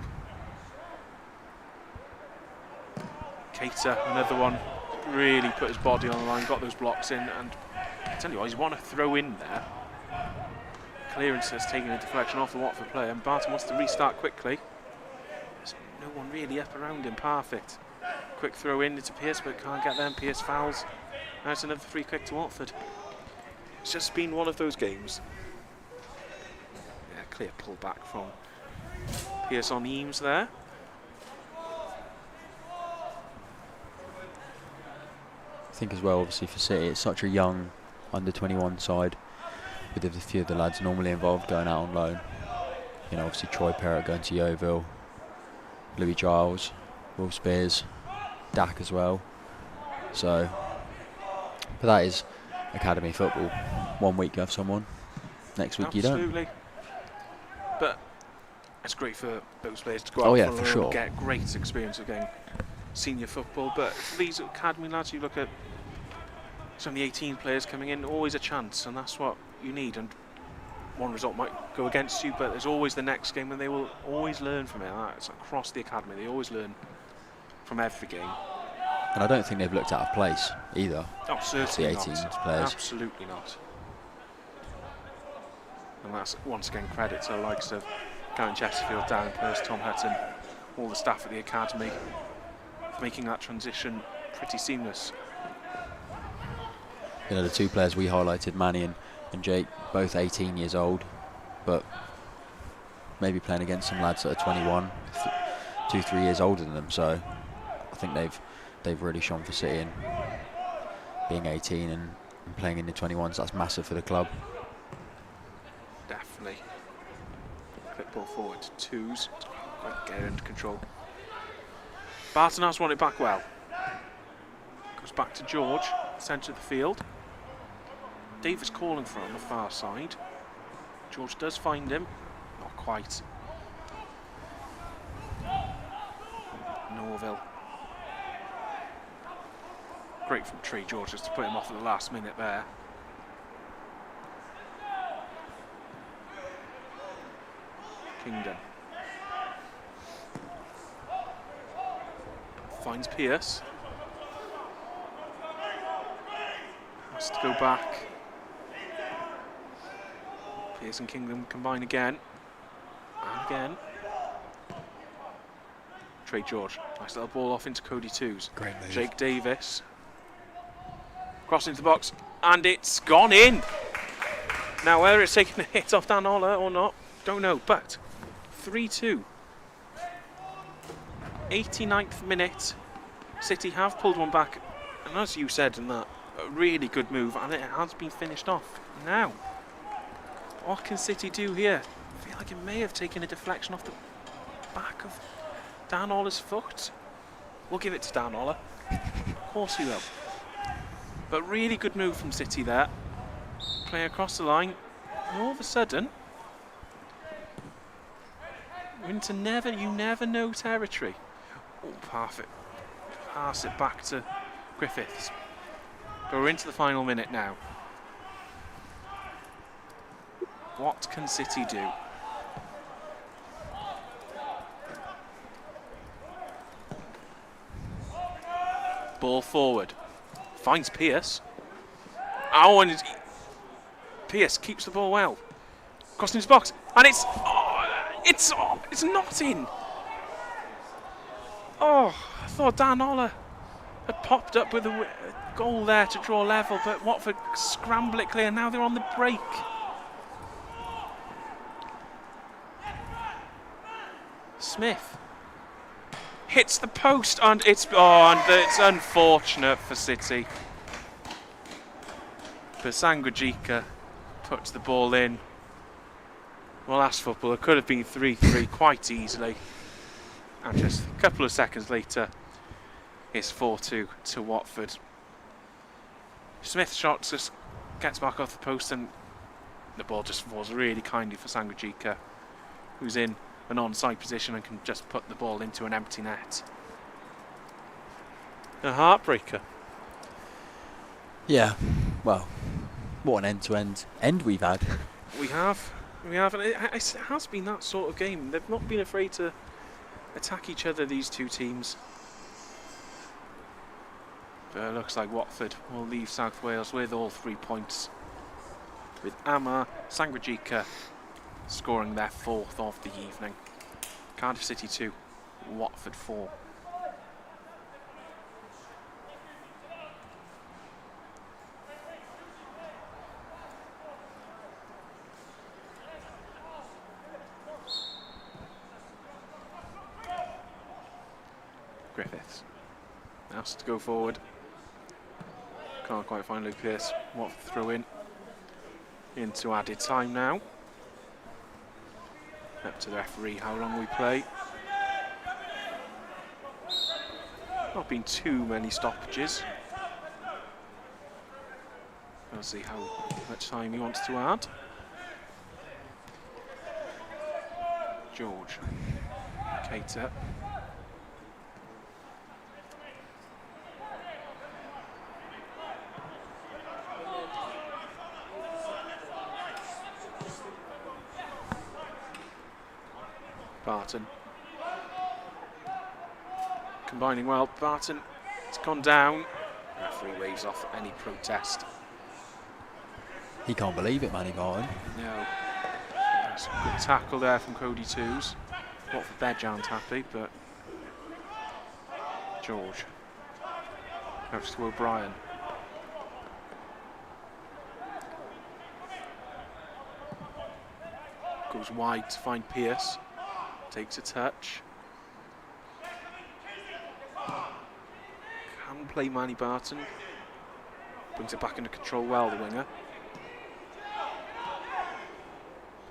Keita, another one, really put his body on the line, got those blocks in, and I tell you what, he's won a throw in there. Clearance has taken a deflection off the Watford player, and Barton wants to restart quickly. There's no one really up around him, perfect. Quick throw in into Pearce, but can't get them. Pearce fouls. Now it's another free kick to Watford. It's just been one of those games. Yeah, clear pull back from Pearce on Eames there. I think as well, obviously for City, it's such a young under-21 side, with a few of the lads normally involved going out on loan. You know, obviously Troy Parrott going to Yeovil, Louis Giles, Will Spears, Dak as well. So, but that is academy football. 1 week you have someone, next week you don't. Absolutely. But it's great for those players to go out for sure. Get great experience of getting senior football. But for these academy lads, you look at some of the 18 players coming in, always a chance, and that's what you need. And one result might go against you, but there's always the next game, and they will always learn from it. It's across the academy, they always learn from every game. And I don't think they've looked out of place either. Oh, certainly the 18 not. players. Absolutely not. And that's once again credit to the likes of Gavin Chesterfield, Darren Pearce, Tom Hutton, all the staff at the academy, for making that transition pretty seamless. You know, the two players we highlighted, Manny and Jake, both 18 years old, but maybe playing against some lads that are 21, 2-3 years older than them. So I think they've really shone for City, and being 18 and playing in the 21s, that's massive for the club. Definitely. Quick ball forward to twos. Quite get it under control. Barton has won it back well. Goes back to George, centre of the field. Davis calling for it on the far side. George does find him. Not quite. Norville. Great from Tree George just to put him off at the last minute there. Kingdom. Finds Pearce. Has to go back. Pearce and Kingdom combine again. And again. Trey George. Nice little ball off into Cody Twos. Great move. Jake Davis. Crossing into the box. And it's gone in. Now whether it's taking a hit off Dan Ola or not, don't know. But 3-2. 89th minute. City have pulled one back. And as you said in that, a really good move. And it has been finished off. Now, what can City do here? I feel like it may have taken a deflection off the back of Dan Ola's foot. We'll give it to Dan Ola. Of course we will. But really good move from City there. Play across the line. And all of a sudden, we're into you never know territory. Oh, perfect. Pass it back to Griffiths. But we're into the final minute now. What can City do? Ball forward. Finds Pearce. Oh, and Pearce keeps the ball well. Crossing his box. And it's not in. Oh, I thought Dan Ola had popped up with a goal there to draw level, but Watford scramble it clear. Now they're on the break. Smith hits the post, and it's unfortunate for City. But Sangrajika puts the ball in. Well, last football, it could have been 3-3 quite easily. And just a couple of seconds later, it's 4-2 to Watford. Smith's shot just gets back off the post, and the ball just falls really kindly for Sangrajika, who's in an onside position and can just put the ball into an empty net. A heartbreaker. Yeah, well, what an end-to-end end we've had. We have, and it has been that sort of game. They've not been afraid to attack each other, these two teams. But it looks like Watford will leave South Wales with all 3 points, with Amar Sangrajika scoring their 4th of the evening. Cardiff City 2, Watford 4. Griffiths asked to go forward. Can't quite find Luke Pearce. Watford throw in into added time now. Up to the referee how long we play. Not been too many stoppages. We'll see how much time he wants to add. George. Cater. Barton. Combining well. Barton. It's gone down. Referee waves off any protest. He can't believe it, Manny Martin. No. That's a good tackle there from Cody Twos. Watford Bedge aren't happy, but George. Goes to O'Brien. Goes wide to find Pearce. Takes a touch. Can play Manny Barton. Brings it back into control well, the winger.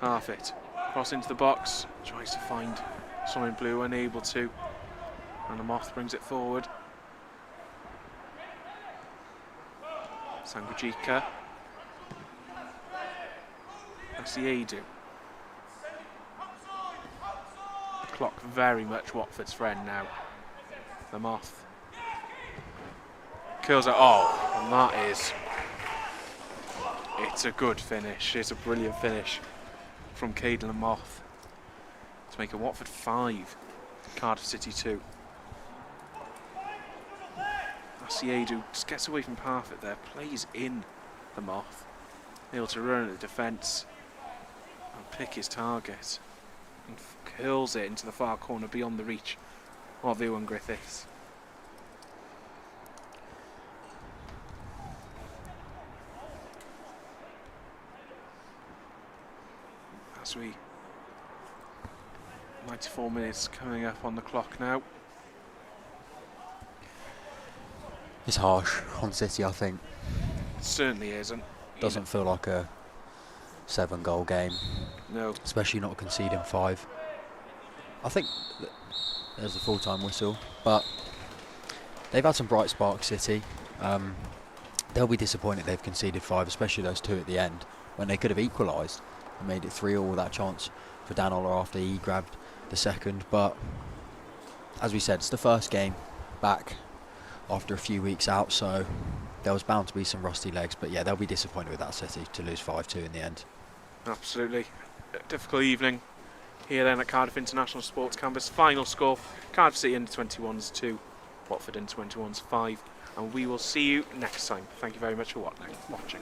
Parfitt. Cross into the box. Tries to find someone in blue, unable to. And the Moth brings it forward. Sangujica. That's the Adu. Clock very much Watford's friend now. The Moth. Curls it. Oh, and that is. It's a good finish. It's a brilliant finish from Caden and Moth to make it Watford 5, Cardiff City 2. Asiedu just gets away from Parfitt there, plays in the Moth, able to run at the defence and pick his target, and curls it into the far corner beyond the reach of Ewan Griffiths. As we 94 minutes coming up on the clock now. It's harsh on City, I think. It certainly isn't. Doesn't feel like a 7-goal game. No. Especially not conceding 5. I think there's a full-time whistle, but they've had some bright sparks, City. They'll be disappointed they've conceded 5, especially those 2 at the end, when they could have equalised and made it 3-all with that chance for Dan Ola after he grabbed the second. But as we said, it's the first game back after a few weeks out, so there was bound to be some rusty legs. But yeah, they'll be disappointed with that City to lose 5-2 in the end. Absolutely. A difficult evening here then at Cardiff International Sports Campus. Final score, Cardiff City under-21s 2, Watford under-21s 5. And we will see you next time. Thank you very much for watching.